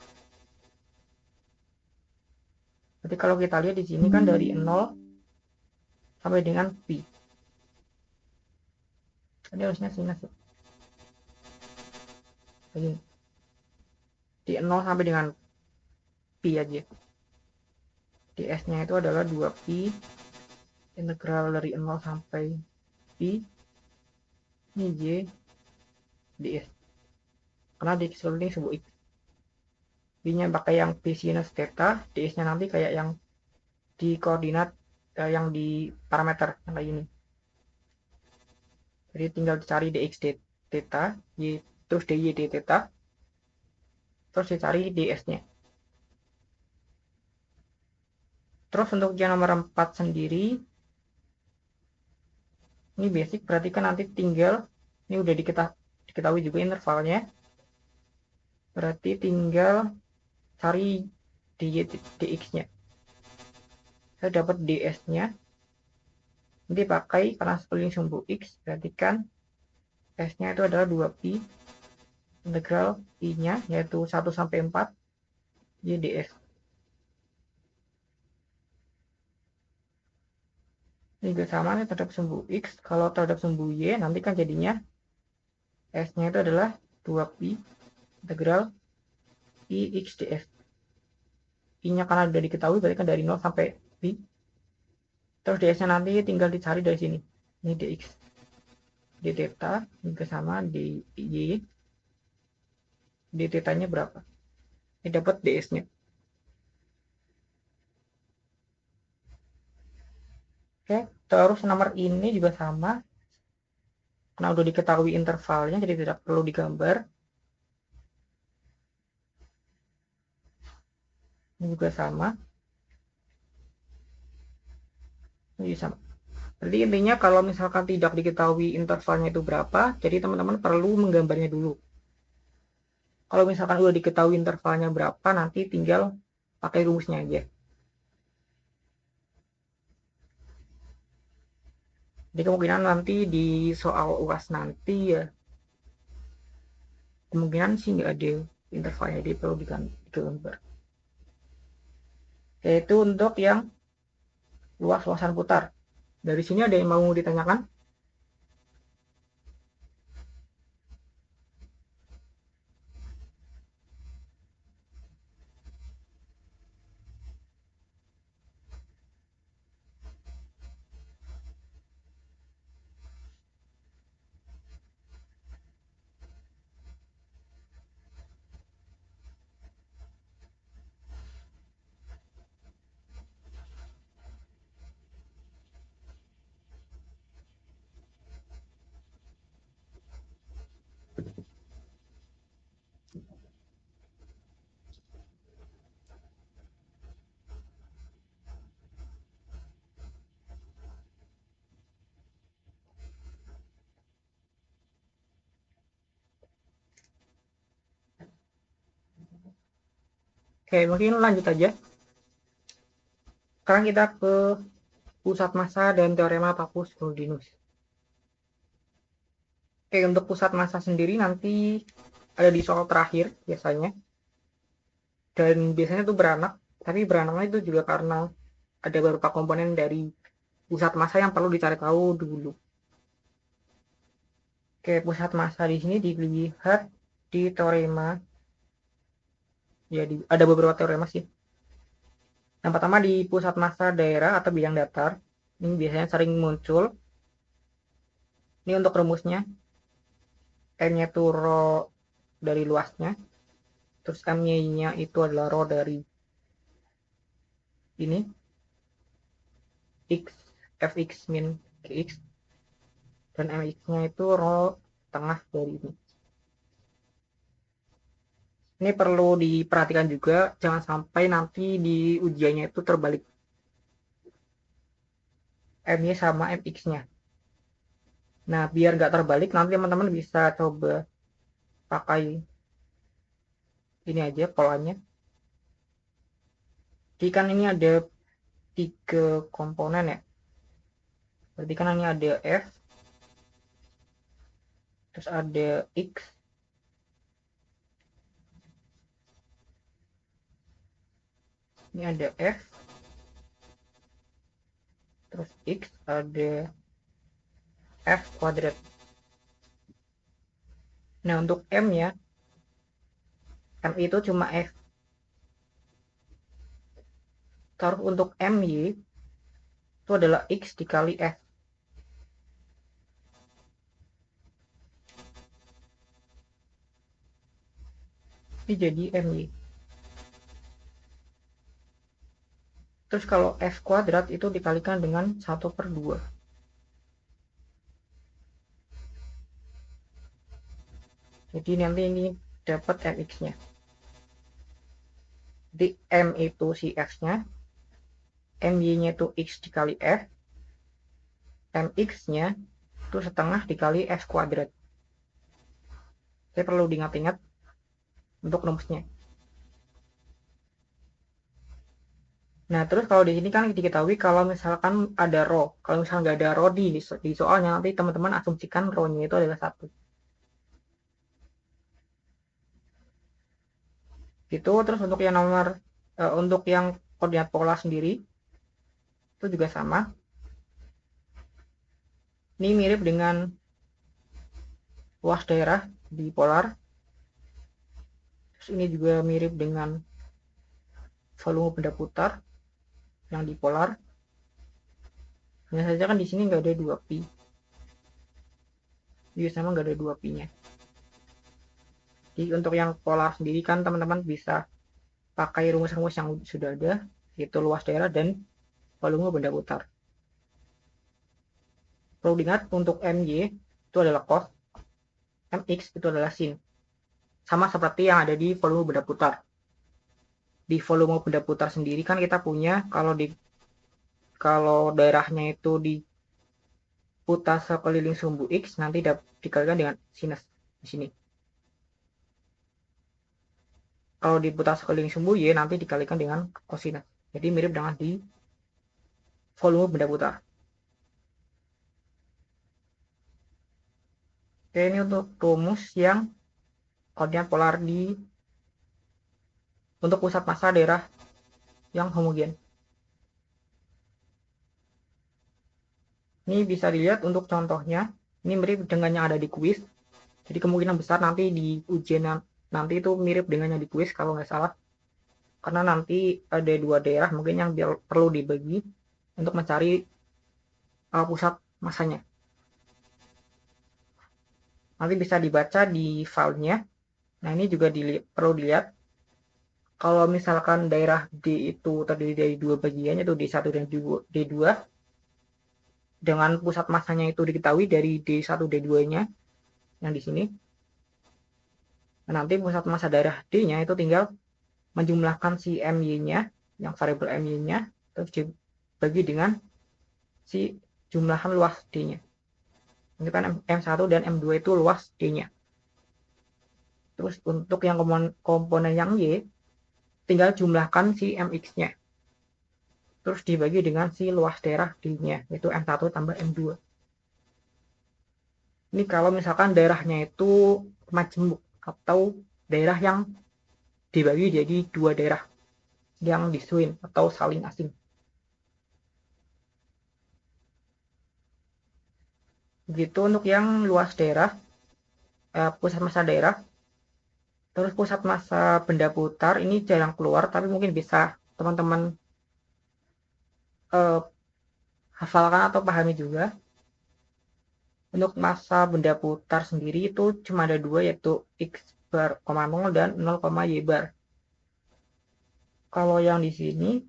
Jadi kalau kita lihat di sini kan dari 0 sampai dengan pi. Ini harusnya sinus ya. Begini. Di 0 sampai dengan pi aja. Di S-nya itu adalah 2pi integral dari 0 sampai pi. Ini Y ds. Karena di sekeliling sumbu X. Pi-nya pakai yang pi sinus theta, ds-nya nanti kayak yang di koordinat yang di parameter yang kayak ini. Jadi tinggal dicari dx theta, y terus dy d theta, terus dicari ds-nya. Terus untuk yang nomor 4 sendiri, ini basic, berarti kan nanti tinggal, ini udah diketahui juga intervalnya, berarti tinggal cari dx-nya. Saya dapat ds-nya, nanti pakai karena sekeliling sumbu x, berarti kan s-nya itu adalah 2pi integral i-nya, yaitu 1 sampai 4 y ds. Ini juga sama nih terhadap sumbu x. Kalau terhadap sumbu y, nanti kan jadinya s-nya itu adalah 2pi integral i x ds. I-nya karena sudah diketahui, berarti kan dari 0 sampai pi. Terus ds-nya nanti tinggal dicari dari sini. Ini dx. D theta juga sama di y. D theta-nya berapa? Ini dapat ds-nya. Oke, terus nomor ini juga sama. Karena udah diketahui intervalnya, jadi tidak perlu digambar. Ini juga sama. Ini sama. Jadi intinya kalau misalkan tidak diketahui intervalnya itu berapa, jadi teman-teman perlu menggambarnya dulu. Kalau misalkan udah diketahui intervalnya berapa, nanti tinggal pakai rumusnya aja. Jadi kemungkinan nanti di soal UAS nanti ya, kemungkinan sih nggak ada intervalnya, jadi perlu digambar. Yaitu untuk yang luas-luasan putar. Dari sini ada yang mau ditanyakan? Oke, mungkin lanjut aja. Sekarang kita ke pusat massa dan teorema Pappus-Guldinus. Oke, untuk pusat massa sendiri nanti ada di soal terakhir biasanya. Dan biasanya itu beranak, tapi beranaknya itu juga karena ada beberapa komponen dari pusat massa yang perlu dicari tahu dulu. Oke, pusat massa di sini dilihat di teorema. Ya, ada beberapa teorema sih. Yang pertama di pusat massa daerah atau bidang datar. Ini biasanya sering muncul. Ini untuk rumusnya. M-nya itu rho dari luasnya. Terus M-nya itu adalah rho dari ini. X, Fx min Gx. Dan Mx-nya itu rho tengah dari ini. Ini perlu diperhatikan juga, jangan sampai nanti di ujiannya itu terbalik. M-nya sama Mx-nya. Nah, biar nggak terbalik, nanti teman-teman bisa coba pakai ini aja polanya. Jadi kan ini ada 3 komponen ya. Berarti kan ini ada F, terus ada X, ini ada F, terus X, ada F kuadrat. Nah, untuk M ya, M itu cuma F. Terus untuk MY itu adalah X dikali F. Ini jadi MY. Terus kalau F kuadrat itu dikalikan dengan 1/2. Jadi nanti ini dapat MX-nya. Jadi M itu si X-nya, MY-nya itu X dikali F, MX-nya itu setengah dikali F kuadrat. Saya perlu diingat-ingat untuk rumusnya. Nah, terus kalau di sini kan diketahui kalau misalkan ada rho. Kalau misalkan nggak ada rho di soalnya, nanti teman-teman asumsikan rho-nya itu adalah 1. Gitu, terus untuk yang koordinat polar sendiri, itu juga sama. Ini mirip dengan luas daerah di polar. Terus ini juga mirip dengan volume benda putar yang di polar. Hanya saja kan di sini nggak ada 2 pi. Jadi sama nggak ada 2 pi-nya. Jadi untuk yang polar sendiri kan teman-teman bisa pakai rumus-rumus yang sudah ada, yaitu luas daerah dan volume benda putar. Perlu diingat untuk MY itu adalah cos, MX itu adalah sin. Sama seperti yang ada di volume benda putar. Di volume benda putar sendiri kan kita punya kalau daerahnya itu diputar sekeliling sumbu X, nanti dikalikan dengan sinus di sini. Kalau diputar sekeliling sumbu Y, nanti dikalikan dengan kosinus. Jadi mirip dengan di volume benda putar. Oke, ini untuk rumus yang koordinat polar untuk pusat massa daerah yang homogen. Ini bisa dilihat untuk contohnya. Ini mirip dengan yang ada di kuis. Jadi kemungkinan besar nanti di ujian nanti itu mirip dengan yang di kuis kalau nggak salah. Karena nanti ada 2 daerah mungkin yang perlu dibagi untuk mencari pusat massanya. Nanti bisa dibaca di filenya. Nah, ini juga perlu dilihat. Kalau misalkan daerah D itu terdiri dari 2 bagian, yaitu D1 dan D2, dengan pusat massanya itu diketahui dari D1 D2-nya yang di sini. Nah, nanti pusat massa daerah D-nya itu tinggal menjumlahkan si MY-nya, yang variabel MY-nya, terus dibagi dengan si jumlahan luas D-nya. Ini kan M1 dan M2 itu luas D-nya. Terus untuk yang komponen yang Y, tinggal jumlahkan si MX-nya. Terus dibagi dengan si luas daerah D-nya, yaitu M1 tambah M2. Ini kalau misalkan daerahnya itu majemuk atau daerah yang dibagi jadi 2 daerah yang disuin atau saling asing. Begitu untuk yang luas daerah, pusat massa daerah. Terus pusat massa benda putar ini jarang keluar, tapi mungkin bisa teman-teman eh, hafalkan atau pahami juga. Untuk massa benda putar sendiri itu cuma ada dua, yaitu x bar, 0, dan 0, y bar. Kalau yang di sini,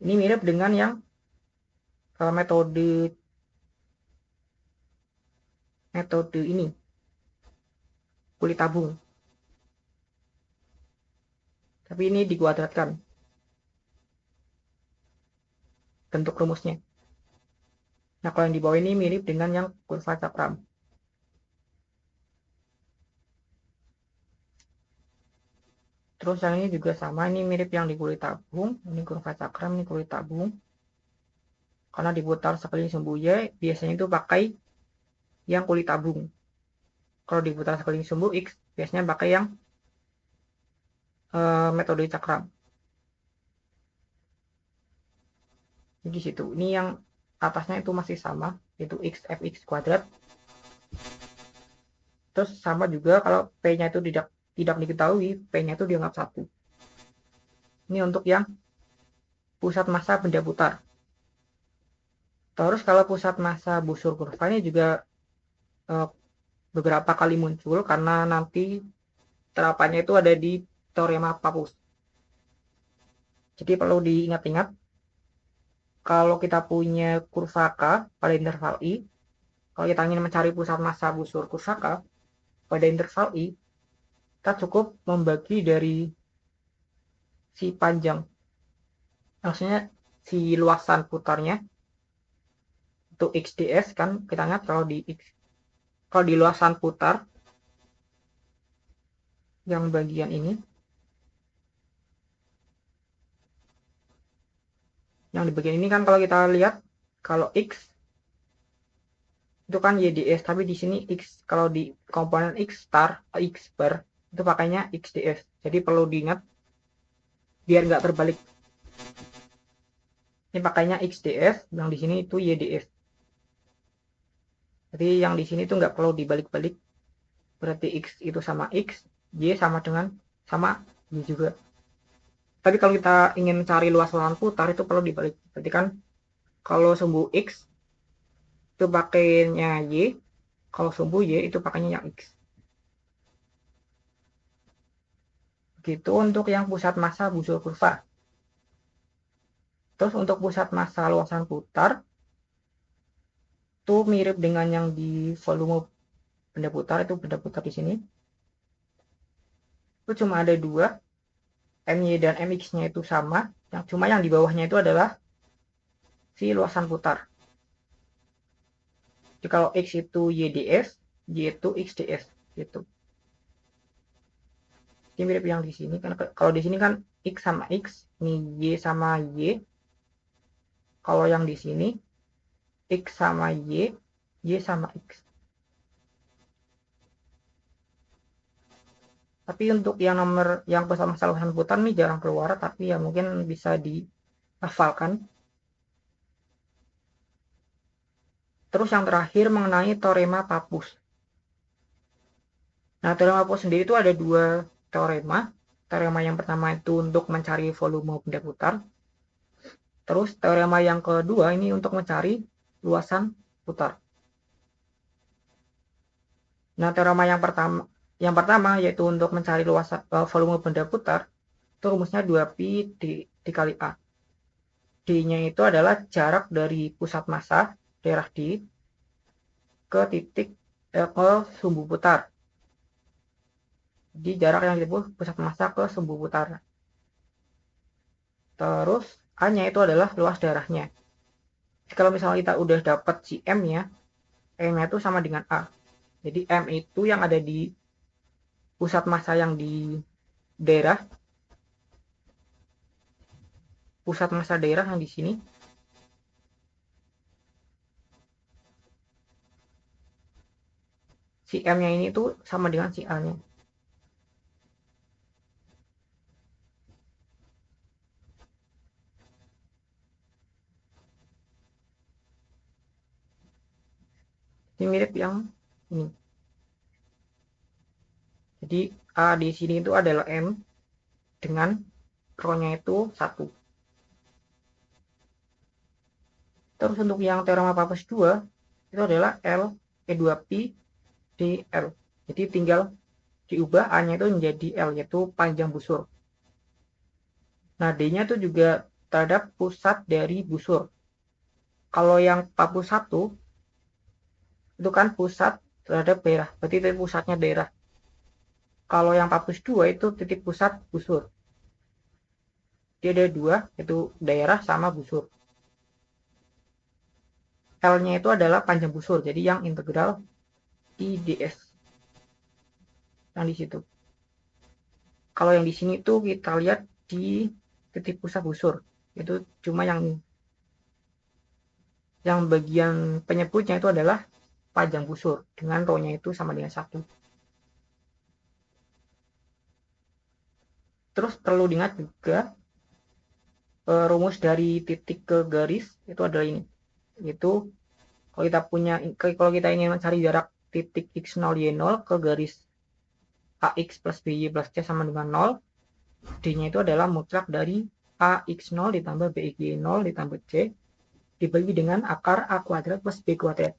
ini mirip dengan yang metode ini, kulit tabung. Tapi ini dikuadratkan bentuk rumusnya. Nah, kalau yang di bawah ini mirip dengan yang kurva cakram. Terus yang ini juga sama, ini mirip yang di kulit tabung. Ini kurva cakram, ini kulit tabung. Karena diputar sekeliling sumbu Y, biasanya itu pakai yang kulit tabung. Kalau diputar sekeliling sumbu X, biasanya pakai yang metode cakram. Jadi situ. Ini yang atasnya itu masih sama, yaitu X fx kuadrat. Terus sama juga kalau P-nya itu tidak diketahui, P-nya itu dianggap 1. Ini untuk yang pusat massa benda putar. Terus kalau pusat massa busur kurva ini juga eh, beberapa kali muncul karena nanti terapannya itu ada di teorema Pappus. Jadi perlu diingat-ingat, kalau kita punya kurva K pada interval I, kalau kita ingin mencari pusat massa busur kurva K pada interval I, kita cukup membagi dari si panjang, maksudnya si luasan putarnya itu XDS kan, kita ingat kalau di luasan putar yang bagian ini, yang di bagian ini kan kalau kita lihat, kalau X itu kan YDS, tapi di sini X, kalau di komponen X star, X bar itu pakainya XDS. Jadi perlu diingat biar nggak terbalik. Ini pakainya XDS, yang di sini itu YDS. Jadi yang di sini itu nggak perlu dibalik-balik. Berarti X itu sama X, Y sama dengan sama Y juga. Tapi kalau kita ingin cari luas lahan putar itu perlu dibalik. Berarti kan kalau sumbu X itu pakainya Y, kalau sumbu Y itu pakainya yang X. Begitu untuk yang pusat massa busur kurva. Terus untuk pusat massa luasan putar itu mirip dengan yang di volume benda putar, itu benda putar di sini. Itu cuma ada dua, MY dan MX-nya itu sama, cuma yang di bawahnya itu adalah si luasan putar. Jadi kalau X itu YDS, Y itu XDS gitu. Ini mirip yang di sini kan, kalau di sini kan X sama X, ini Y sama Y. Kalau yang di sini X sama Y, Y sama X. Tapi untuk yang nomor yang bersama luasan putar ini jarang keluar, tapi ya mungkin bisa dihafalkan. Terus yang terakhir mengenai teorema Pappus. Nah, teorema Pappus sendiri itu ada dua teorema. Teorema yang pertama itu untuk mencari volume benda putar. Terus teorema yang kedua ini untuk mencari luasan putar. Nah, teorema yang pertama yaitu untuk mencari luasan volume benda putar, itu rumusnya 2pi dikali A. D-nya itu adalah jarak dari pusat massa daerah D ke ke sumbu putar. Jadi jarak yang ditempuh pusat massa ke sumbu putar. Terus A-nya itu adalah luas daerahnya. Jadi kalau misalnya kita udah dapat si M-nya, M-nya itu sama dengan A. Jadi M itu yang ada di pusat massa yang di daerah, pusat massa daerah yang di sini. Si M-nya ini tuh sama dengan si A-nya. Ini mirip yang ini. Jadi A di sini itu adalah M dengan rho-nya itu 1. Terus untuk yang teorema Pappus 2 itu adalah L E2Pi dL. Jadi tinggal diubah A-nya itu menjadi L, yaitu panjang busur. Nah, D-nya itu juga terhadap pusat dari busur. Kalau yang Pappus 1 itu kan pusat terhadap daerah, berarti titik pusatnya daerah. Kalau yang Pappus 2 itu titik pusat busur. Dia ada dua, yaitu daerah sama busur. L-nya itu adalah panjang busur, jadi yang integral IDS. Yang di situ. Kalau yang di sini tuh kita lihat di titik pusat busur. Itu cuma yang bagian penyebutnya itu adalah panjang busur dengan rho-nya itu sama dengan 1. Terus perlu diingat juga rumus dari titik ke garis itu adalah ini. Yaitu kalau kita ingin mencari jarak titik x0 y0 ke garis ax plus by plus c sama dengan 0, d-nya itu adalah mutlak dari ax0 ditambah by0 ditambah c dibagi dengan akar a kuadrat plus b kuadrat.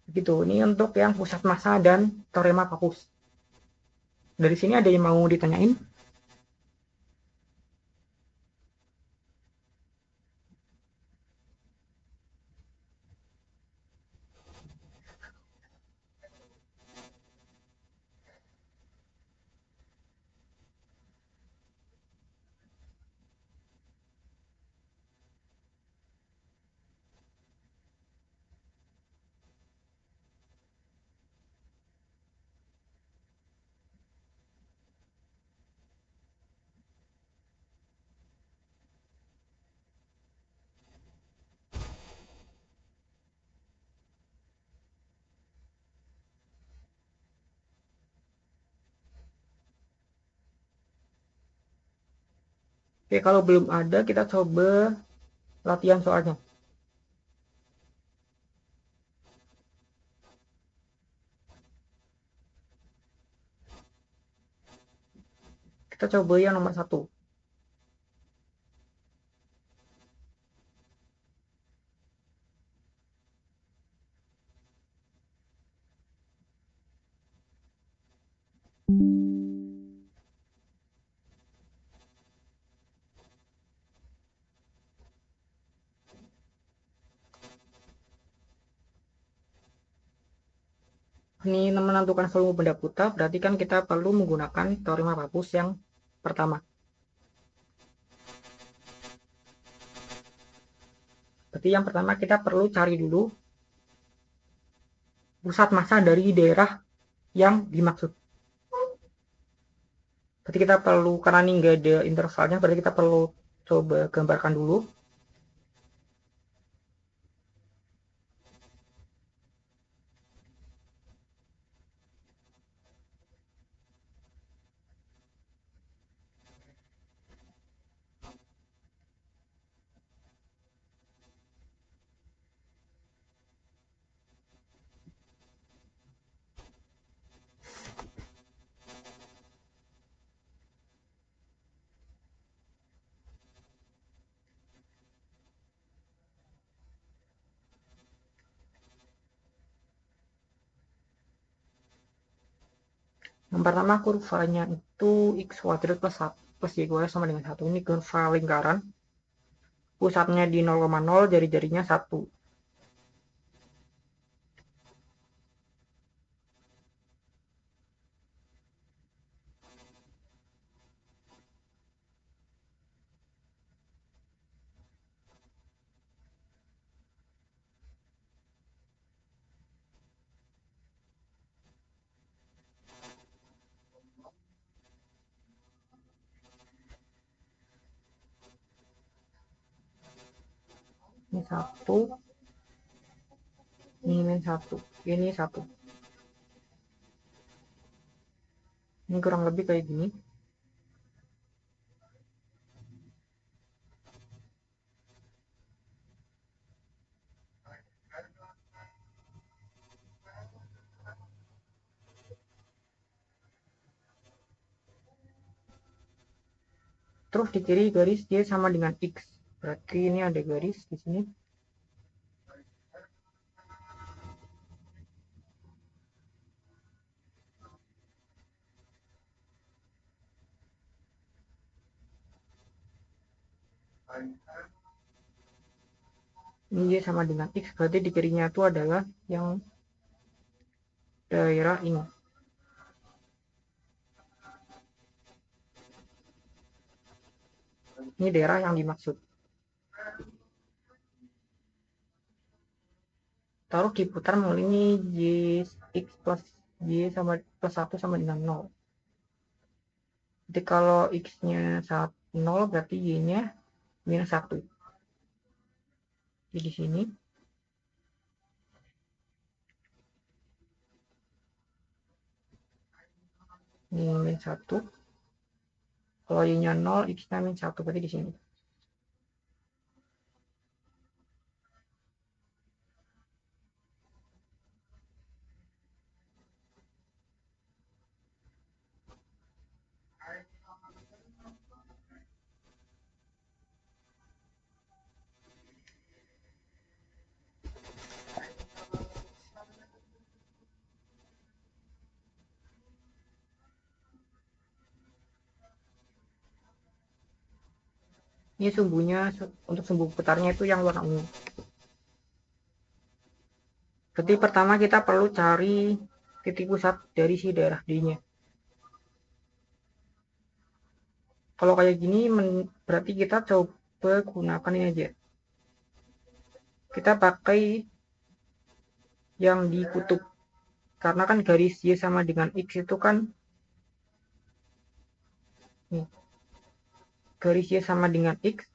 Begitu. Ini untuk yang pusat massa dan teorema Pappus. Dari sini ada yang mau ditanyain? Oke, kalau belum ada kita coba latihan soalnya. Kita coba yang nomor 1. Ini menentukan volume benda buta, berarti kan kita perlu menggunakan teorema Pappus yang pertama. Berarti yang pertama kita perlu cari dulu pusat massa dari daerah yang dimaksud. Berarti kita perlu, karena ini nggak ada intervalnya, berarti kita perlu coba gambarkan dulu. Yang pertama kurvanya itu x kuadrat plus y kuadrat sama dengan 1. Ini kurva lingkaran. Pusatnya di 0,0, jari-jarinya 1. Ini 1, ini min 1, ini 1. Ini kurang lebih kayak gini. Terus di kiri garis Y sama dengan X. Berarti ini ada garis di sini. Ini Y sama dengan X. Berarti di kirinya itu adalah yang daerah ini. Ini daerah yang dimaksud. Taruh diputar melalui ini X plus Y sama plus 1 sama dengan 0. Jadi kalau X-nya 0 berarti Y-nya minus 1. Jadi di sini ini minus 1. Kalau Y-nya 0, X-nya minus 1 berarti di sini. Ini sumbunya, untuk sumbu putarnya itu yang warna ungu. Berarti pertama kita perlu cari titik pusat dari si daerah D-nya. Kalau kayak gini berarti kita coba gunakan ini aja. Kita pakai yang di kutub. Karena kan garis Y sama dengan X itu kan nih, garis Y sama dengan X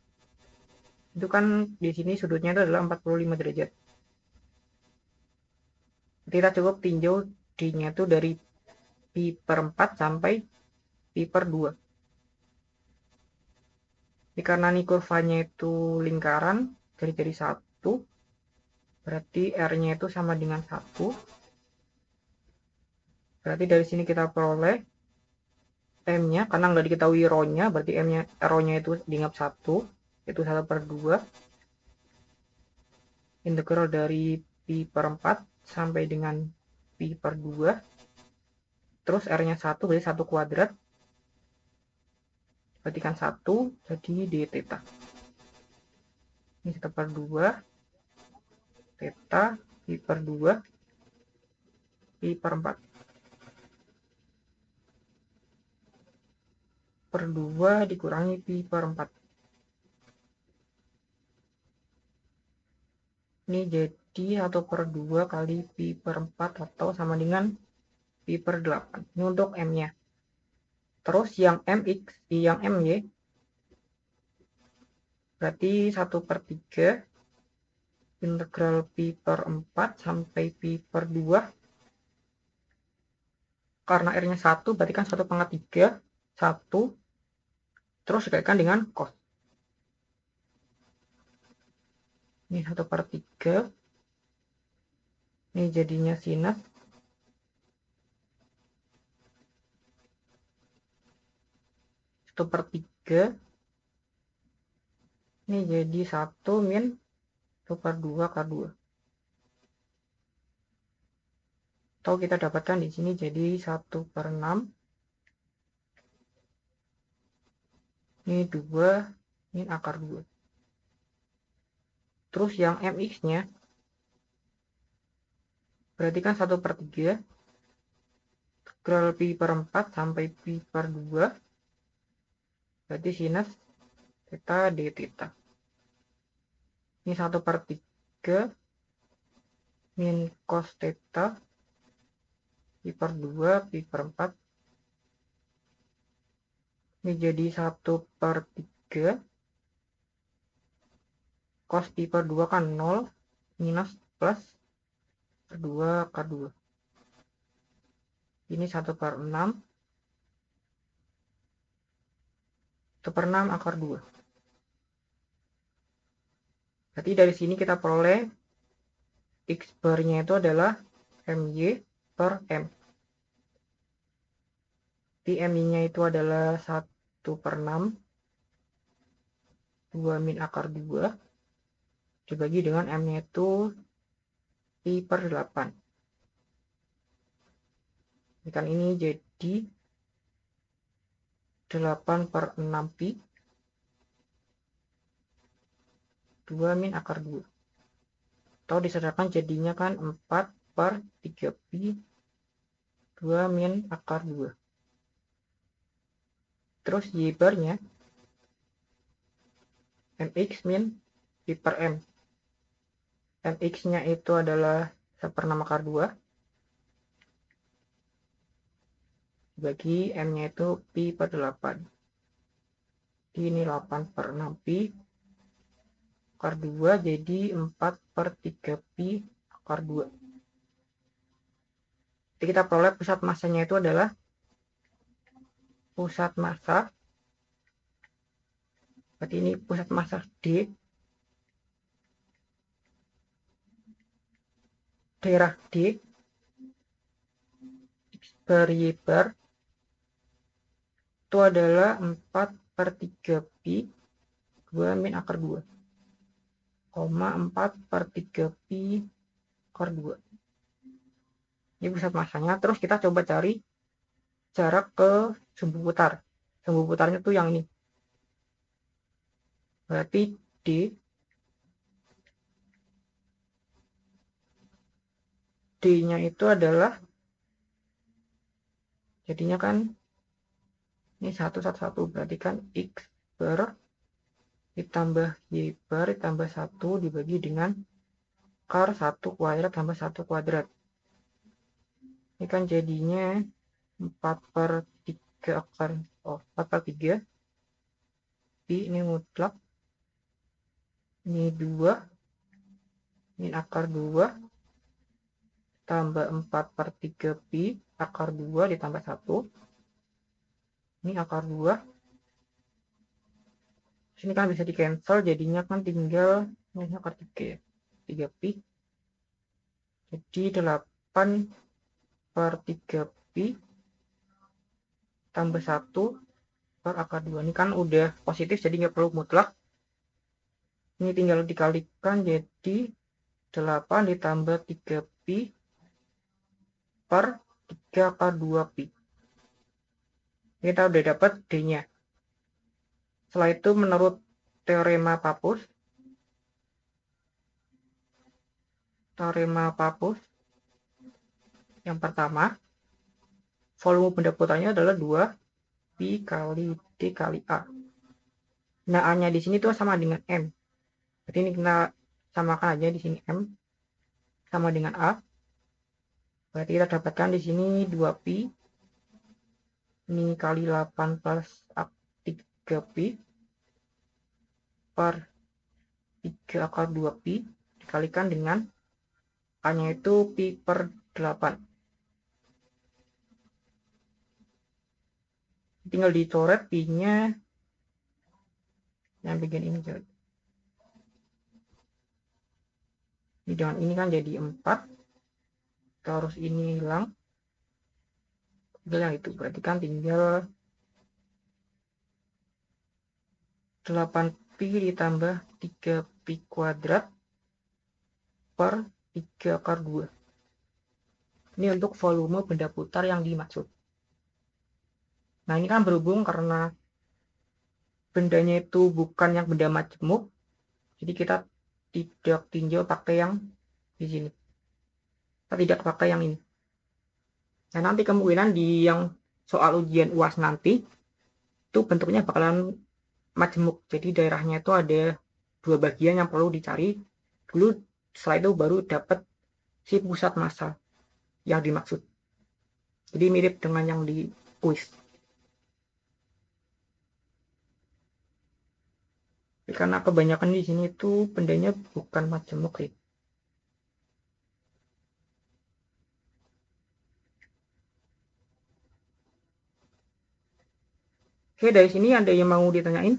itu kan di sini sudutnya itu adalah 45 derajat. Kita cukup tinjau D-nya itu dari pi per 4 sampai pi per 2. Jadi karena ini kurvanya itu lingkaran dari 1, berarti R-nya itu sama dengan 1. Berarti dari sini kita peroleh M-nya, karena nggak diketahui rho-nya, berarti M-nya, rho-nya itu dianggap 1, itu 1 per 2. Integral dari pi per 4 sampai dengan pi per 2. Terus R-nya 1, berarti 1 kuadrat. Perhatikan 1, jadi d theta. Ini 1 per 2, theta, pi per 2, pi per 4. Per 2 dikurangi pi per 4. Ini jadi 1 per 2 kali pi per 4 atau sama dengan pi per 8. Ini untuk M-nya. Terus yang MX, yang MY, berarti 1 per 3 integral pi per 4 sampai pi per 2. Karena R-nya 1, berarti kan 1 pangkat 3, 1, terus dikaitkan dengan cos. Ini 1 per 3. Ini jadinya sinus. Satu per 3. Ini jadi 1 min 1 per 2 K2. Atau kita dapatkan di sini jadi 1 per 6. Ini 2 min akar 2. Terus yang MX-nya berarti kan 1 per 3 integral pi per 4 sampai pi per 2. Berarti sinus theta d theta. Ini 1 per 3 min cos theta pi per 2 pi per 4. Ini jadi 1 per 3 cos pi per 2 kan 0 minus plus per 2 K2. Ini 1 per 6. 1 per 6 akar 2. Berarti dari sini kita peroleh X bar-nya itu adalah MY per M. Di M-nya itu adalah 1 per 6. 2 min akar 2 dibagi dengan M-nya itu pi per 8. Kan ini jadi 8 per 6 pi 2 min akar 2. Atau disederhanakan jadinya kan 4 per 3 pi 2 min akar 2. Terus y barnya mx min pi per m. Mx-nya itu adalah 1/6 akar 2 bagi M-nya itu pi per 8. Ini 8 per 6 pi akar 2 jadi 4 per 3 pi akar 2. Jadi kita peroleh pusat massanya itu adalah pusat massa, berarti ini pusat massa D, daerah D per Y bar itu adalah 4 per 3 pi 2 min akar 2, 4 per 3 pi akar 2. Ini pusat massanya. Terus kita coba cari jarak ke sumbu putar. Sumbu putarnya tuh yang ini. Berarti D-nya itu adalah, jadinya kan ini 1 berarti kan X bar ditambah Y bar ditambah 1 dibagi dengan akar 1 kuadrat tambah 1 kuadrat. Ini kan jadinya 4 per 3 akar 4 per 3 pi ini mutlak, ini 2 min akar 2 tambah 4 per 3 pi akar 2 ditambah 1 ini akar 2. Sini kan bisa di cancel, jadinya kan tinggal ini akar 3 ya, 3 pi jadi 8 per 3 pi tambah 1 per akar 2. Ini kan udah positif jadi nggak perlu mutlak, ini tinggal dikalikan jadi 8 ditambah 3 pi per 3 akar 2 pi. Kita udah dapat D-nya. Setelah itu menurut teorema Pappus yang pertama, volume benda putarnya adalah 2 pi kali D kali A. Nah, A-nya di sini tuh sama dengan M. Berarti ini kita samakan aja di sini M sama dengan A. Berarti kita dapatkan di sini 2 pi ini kali 8 plus 3 pi per 3 akar 2 pi dikalikan dengan A-nya itu pi per 8. Tinggal dicoret pi-nya yang bagian ini coret. Ini dengan ini kan jadi 4. Terus ini hilang. Tinggal yang itu. Berarti kan tinggal 8 pi ditambah 3 pi kuadrat per 3 akar 2. Ini untuk volume benda putar yang dimaksud. Nah, ini kan berhubung karena bendanya itu bukan yang benda majemuk, jadi kita tidak tinjau pakai yang di sini. Kita tidak pakai yang ini. Nah, nanti kemungkinan di yang soal ujian UAS nanti itu bentuknya bakalan majemuk. Jadi daerahnya itu ada 2 bagian yang perlu dicari dulu, setelah itu baru dapat si pusat massa yang dimaksud. Jadi mirip dengan yang di kuis. Karena kebanyakan di sini tuh bendanya bukan majemuk sih. Oke, dari sini ada yang mau ditanyain?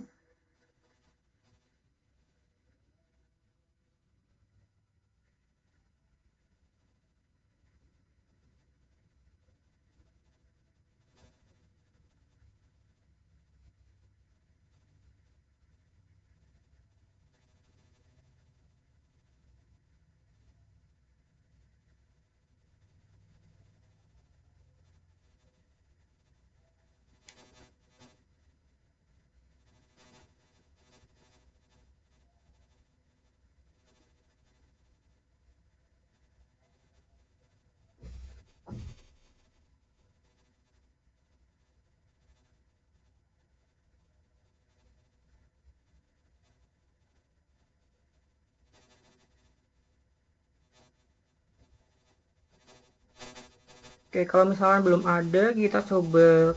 Oke, kalau misalnya belum ada, kita coba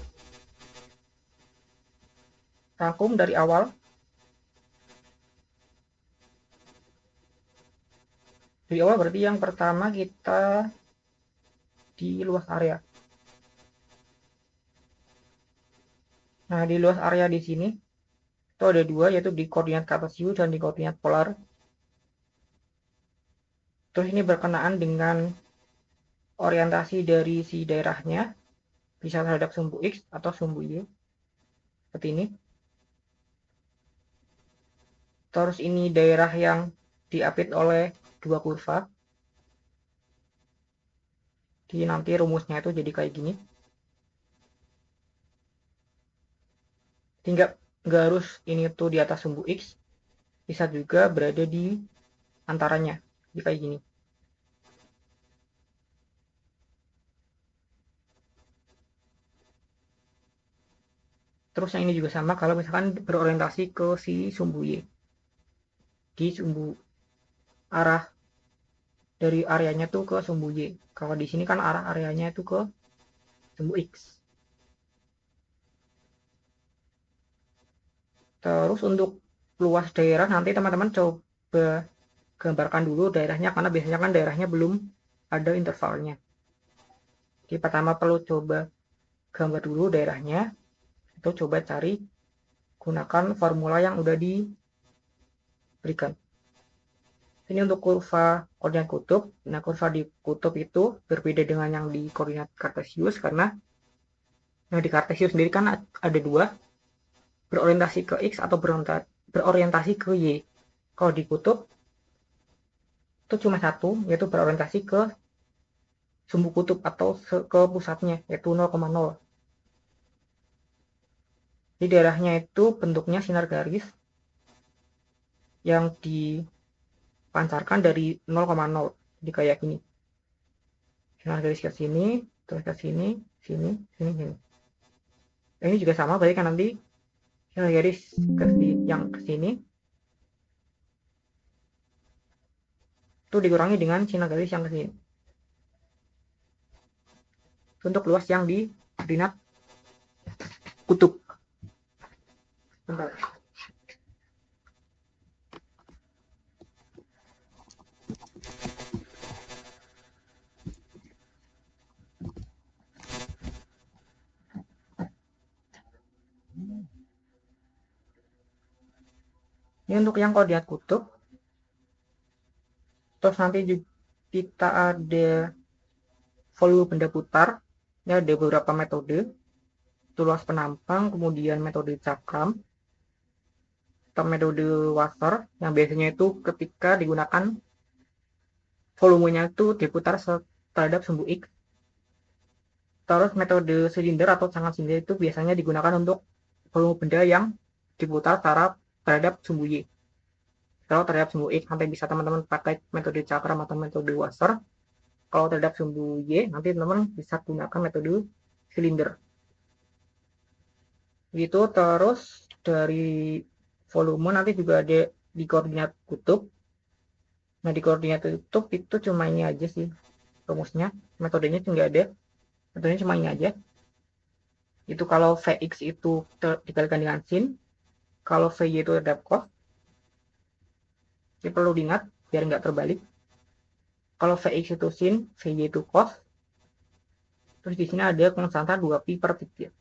rangkum dari awal. Dari awal berarti yang pertama kita di luas area. Nah, di luas area di sini itu ada dua, yaitu di koordinat kartesius dan di koordinat polar. Terus ini berkenaan dengan orientasi dari si daerahnya, bisa terhadap sumbu X atau sumbu Y, seperti ini. Terus ini daerah yang diapit oleh dua kurva. Jadi nanti rumusnya itu jadi kayak gini. Tinggal nggak harus ini tuh di atas sumbu X, bisa juga berada di antaranya, jadi kayak gini. Terus yang ini juga sama kalau misalkan berorientasi ke si sumbu Y, di sumbu arah dari areanya tuh ke sumbu Y. Kalau di sini kan arah areanya itu ke sumbu X. Terus untuk luas daerah nanti teman-teman coba gambarkan dulu daerahnya, karena biasanya kan daerahnya belum ada intervalnya. Jadi pertama perlu coba gambar dulu daerahnya, itu coba cari gunakan formula yang udah diberikan. Ini untuk kurva koordinat kutub. Nah, kurva di kutub itu berbeda dengan yang di koordinat kartesius, karena yang di kartesius sendiri kan ada dua, berorientasi ke X atau berorientasi ke Y. Kalau di kutub itu cuma satu, yaitu berorientasi ke sumbu kutub atau ke pusatnya, yaitu 0,0. Di daerahnya itu bentuknya sinar garis yang dipancarkan dari 0,0. Jadi kayak gini. Sinar garis ke sini, terus ke sini, sini, sini, sini. Ini juga sama, berarti kan nanti sinar garis yang ke sini itu dikurangi dengan sinar garis yang ke sini. Untuk luas yang di koordinat kutub. Bentar. Ini untuk yang koordinat kutub. Terus nanti kita ada volume benda putar. Ini ada beberapa metode. Itu luas penampang, kemudian metode cakram, atau metode Wasser, yang biasanya itu ketika digunakan volumenya itu diputar terhadap sumbu X. Terus metode silinder atau sangat silinder itu biasanya digunakan untuk volume benda yang diputar terhadap sumbu Y. Kalau terhadap sumbu X nanti bisa teman-teman pakai metode cakram atau metode Wasser. Kalau terhadap sumbu Y nanti teman-teman bisa gunakan metode silinder. Gitu. Terus dari volume nanti juga ada di koordinat kutub. Nah, di koordinat kutub itu cuma ini aja sih rumusnya. Metodenya nggak ada. Metodenya cuma ini aja. Itu kalau Vx itu dikalikan dengan sin. Kalau Vy itu terhadap cos. Ini perlu diingat biar nggak terbalik. Kalau Vx itu sin, Vy itu cos. Terus di sini ada konstanta 2pi per 3.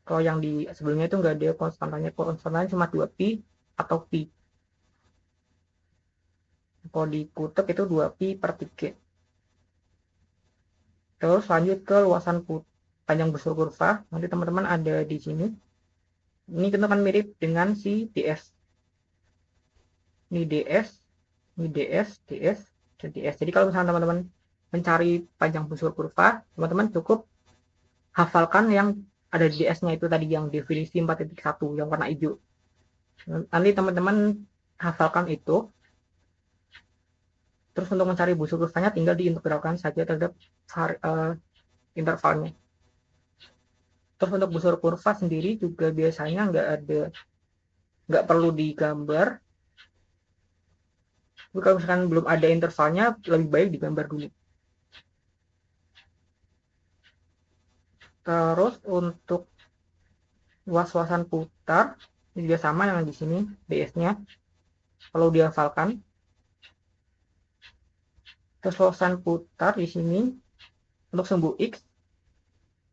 Kalau yang di sebelumnya itu nggak ada konstantanya. Konstantanya cuma 2pi atau pi. Kalau di kutub itu 2pi per 3. Terus lanjut ke luasan panjang busur kurva. Nanti teman-teman ada di sini. Ini tentu kan mirip dengan si ds. Ini ds, ini ds, ds, dan ds. Jadi kalau misalnya teman-teman mencari panjang busur kurva, teman-teman cukup hafalkan yang ada di ds-nya itu tadi, yang definisi 4.1 yang warna hijau. Nanti teman-teman hafalkan itu. Terus untuk mencari busur kurvanya tinggal diintegralkan saja terhadap intervalnya. Terus untuk busur kurva sendiri juga biasanya nggak perlu digambar. Tapi kalau misalkan belum ada intervalnya, lebih baik digambar dulu. Terus untuk luas-luasan putar ini juga sama dengan di sini, ds-nya perlu dihafalkan. Terus luasan putar di sini untuk sumbu x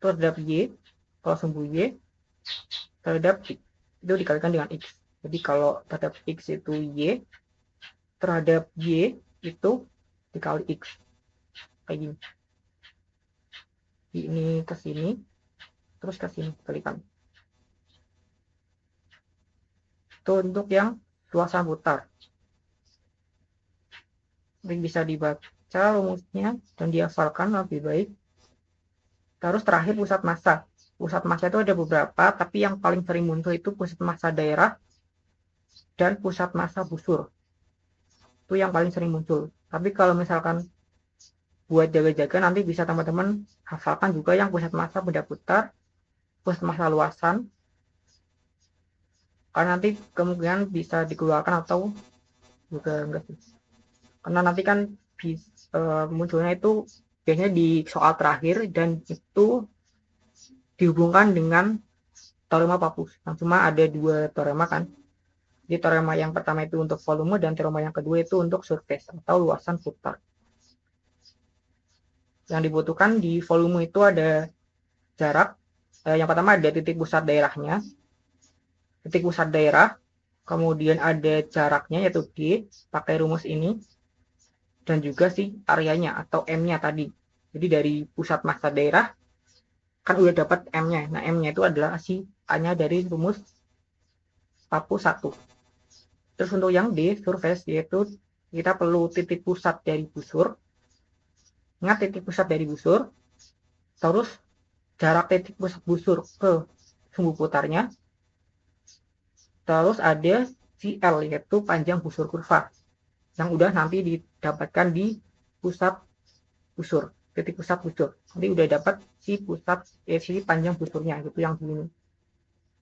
terhadap y, kalau sumbu y terhadap x itu dikalikan dengan x. Jadi kalau terhadap x itu y, terhadap y itu dikali x, kayak gini. Ini ke sini, terus ke sini kalikan. Itu untuk yang luasan putar. Ini bisa dibaca rumusnya dan dihafalkan lebih baik. Terus terakhir pusat massa. Pusat massa itu ada beberapa, tapi yang paling sering muncul itu pusat massa daerah dan pusat massa busur. Itu yang paling sering muncul. Tapi kalau misalkan buat jaga-jaga nanti bisa teman-teman hafalkan juga yang pusat massa benda putar, pusat massa luasan, karena nanti kemungkinan bisa dikeluarkan atau juga enggak sih. Karena nanti kan munculnya itu biasanya di soal terakhir dan itu dihubungkan dengan teorema Pappus. Yang cuma ada dua teorema kan. Jadi teorema yang pertama itu untuk volume dan teorema yang kedua itu untuk surface atau luasan putar. Yang dibutuhkan di volume itu ada jarak. Yang pertama ada titik pusat daerahnya. Titik pusat daerah. Kemudian ada jaraknya yaitu D pakai rumus ini. Dan juga si areanya atau M-nya tadi. Jadi dari pusat massa daerah kan udah dapat M-nya. Nah, M-nya itu adalah si A-nya dari rumus Pappus 1. Terus untuk yang D, surface, yaitu kita perlu titik pusat dari busur. Ingat titik pusat dari busur. Terus jarak titik pusat busur ke sumbu putarnya. Terus ada si L, yaitu panjang busur kurva. Yang udah nanti didapatkan di pusat busur. Titik pusat busur. Nanti udah dapat si pusat, si panjang busurnya. Itu yang begini.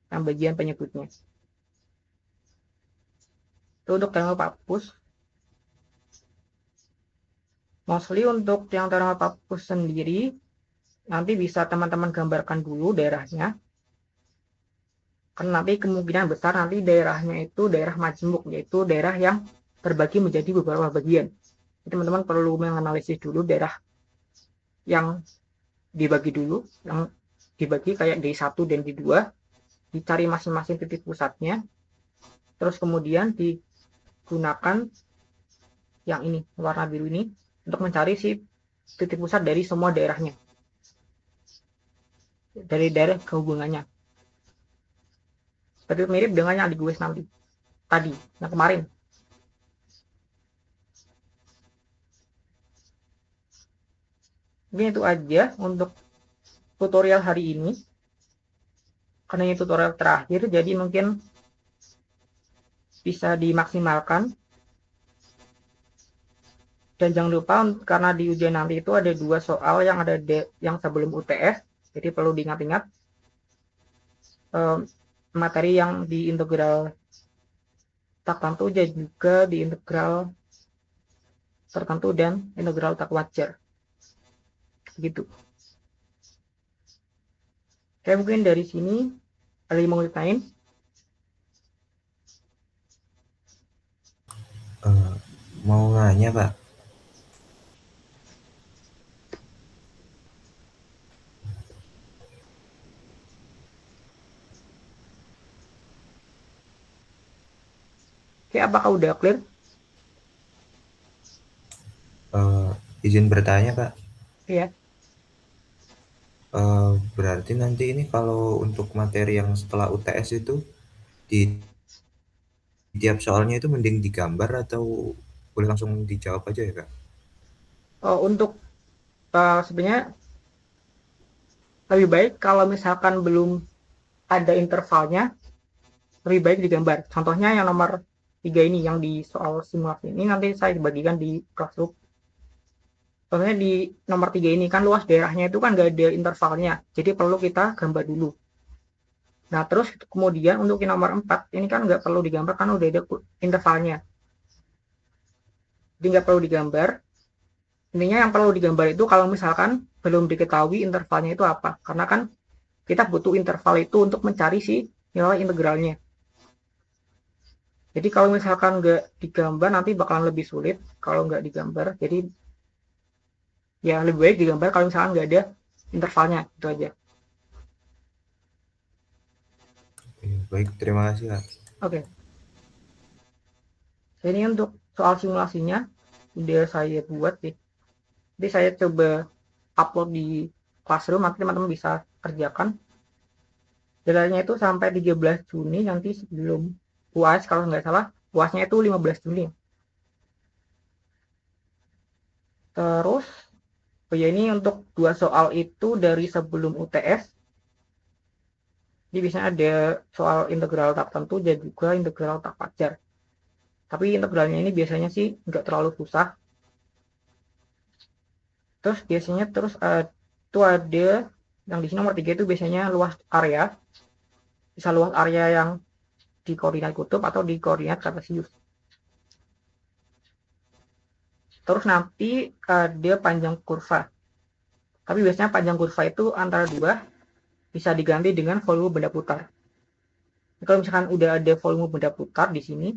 Yang bagian penyebutnya. Itu untuk teorema Pappus. Mostly untuk yang teorema Pappus sendiri, nanti bisa teman-teman gambarkan dulu daerahnya. Karena nanti kemungkinan besar nanti daerahnya itu daerah majemuk, yaitu daerah yang terbagi menjadi beberapa bagian. Teman-teman perlu menganalisis dulu daerah yang dibagi dulu, yang dibagi kayak D1 dan D2, dicari masing-masing titik pusatnya, terus kemudian digunakan yang ini, warna biru ini, untuk mencari si titik pusat dari semua daerahnya, dari daerah kehubungannya. Tapi mirip dengan yang di gue nanti tadi, yang kemarin. Mungkin itu aja untuk tutorial hari ini. Karena ini tutorial terakhir, jadi mungkin bisa dimaksimalkan. Dan jangan lupa, karena di ujian nanti itu ada 2 soal yang ada yang sebelum UTS, jadi perlu diingat-ingat materi yang di integral tertentu dan juga di integral tertentu dan integral tak wajar. Begitu. Oke, mungkin dari sini ada yang mau ditanyain? Mau nanya, Pak. Oke, apakah udah clear? Izin bertanya, Pak. Ya. Berarti nanti ini kalau untuk materi yang setelah UTS itu di tiap soalnya itu mending digambar atau boleh langsung dijawab aja ya, Kak? Untuk sebenarnya lebih baik kalau misalkan belum ada intervalnya, lebih baik digambar. Contohnya yang nomor 3 ini, yang di soal simulasi ini nanti saya bagikan di Classroom. Contohnya di nomor 3 ini kan luas daerahnya itu kan nggak ada intervalnya, jadi perlu kita gambar dulu. Nah, terus kemudian untuk yang nomor 4 ini kan nggak perlu digambar kan udah ada intervalnya. Jadi nggak perlu digambar. Intinya yang perlu digambar itu kalau misalkan belum diketahui intervalnya itu apa, karena kan kita butuh interval itu untuk mencari si nilai integralnya. Jadi kalau misalkan nggak digambar nanti bakalan lebih sulit kalau nggak digambar. Jadi ya lebih baik digambar kalau misalkan nggak ada intervalnya, itu aja. Iya, baik, terima kasih Kak. Oke, ini untuk soal simulasinya udah saya buat sih. Jadi saya coba upload di Classroom, nanti teman-teman bisa kerjakan. Deadline-nya itu sampai 13 Juni nanti sebelum UAS, kalau nggak salah UASnya itu 15 Juni. Terus oh ya, ini untuk 2 soal itu dari sebelum UTS. Jadi biasanya ada soal integral tak tentu dan juga integral tak wajar. Tapi integralnya ini biasanya sih nggak terlalu susah. Terus biasanya itu ada yang di sini nomor 3 itu biasanya luas area. Bisa luas area yang di koordinat kutub atau di koordinat kartesius. Terus nanti ada panjang kurva. Tapi biasanya panjang kurva itu antara 2, bisa diganti dengan volume benda putar. Kalau misalkan udah ada volume benda putar di sini,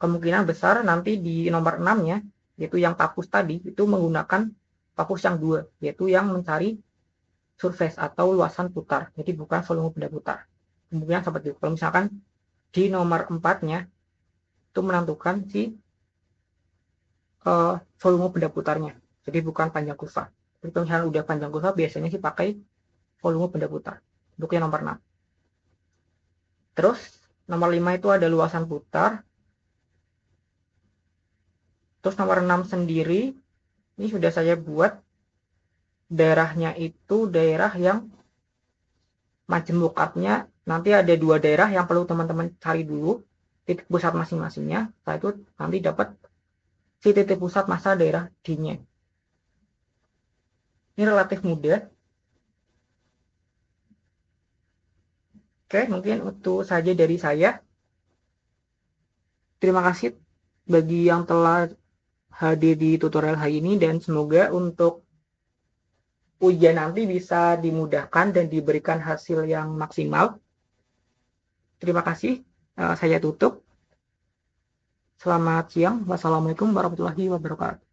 kemungkinan besar nanti di nomor 6-nya, yaitu yang pakus tadi, itu menggunakan pakus yang 2, yaitu yang mencari surface atau luasan putar. Jadi bukan volume benda putar. Kemungkinan seperti itu. Kalau misalkan di nomor 4-nya, itu menentukan si volume benda putarnya. Jadi bukan panjang kurva. Jadi kalau misalkan udah panjang kurva, biasanya sih pakai volume benda putar. Untuk yang nomor 6. Terus nomor 5 itu ada luasan putar. Terus nomor 6 sendiri, ini sudah saya buat daerahnya itu daerah yang majemuk, artinya nanti ada 2 daerah yang perlu teman-teman cari dulu titik pusat masing-masingnya. Setelah itu nanti dapat si titik pusat massa daerah D-nya. Ini relatif mudah. Oke, mungkin itu saja dari saya. Terima kasih bagi yang telah hadir di tutorial hari ini, dan semoga untuk ujian nanti bisa dimudahkan dan diberikan hasil yang maksimal. Terima kasih. Saya tutup. Selamat siang. Wassalamualaikum warahmatullahi wabarakatuh.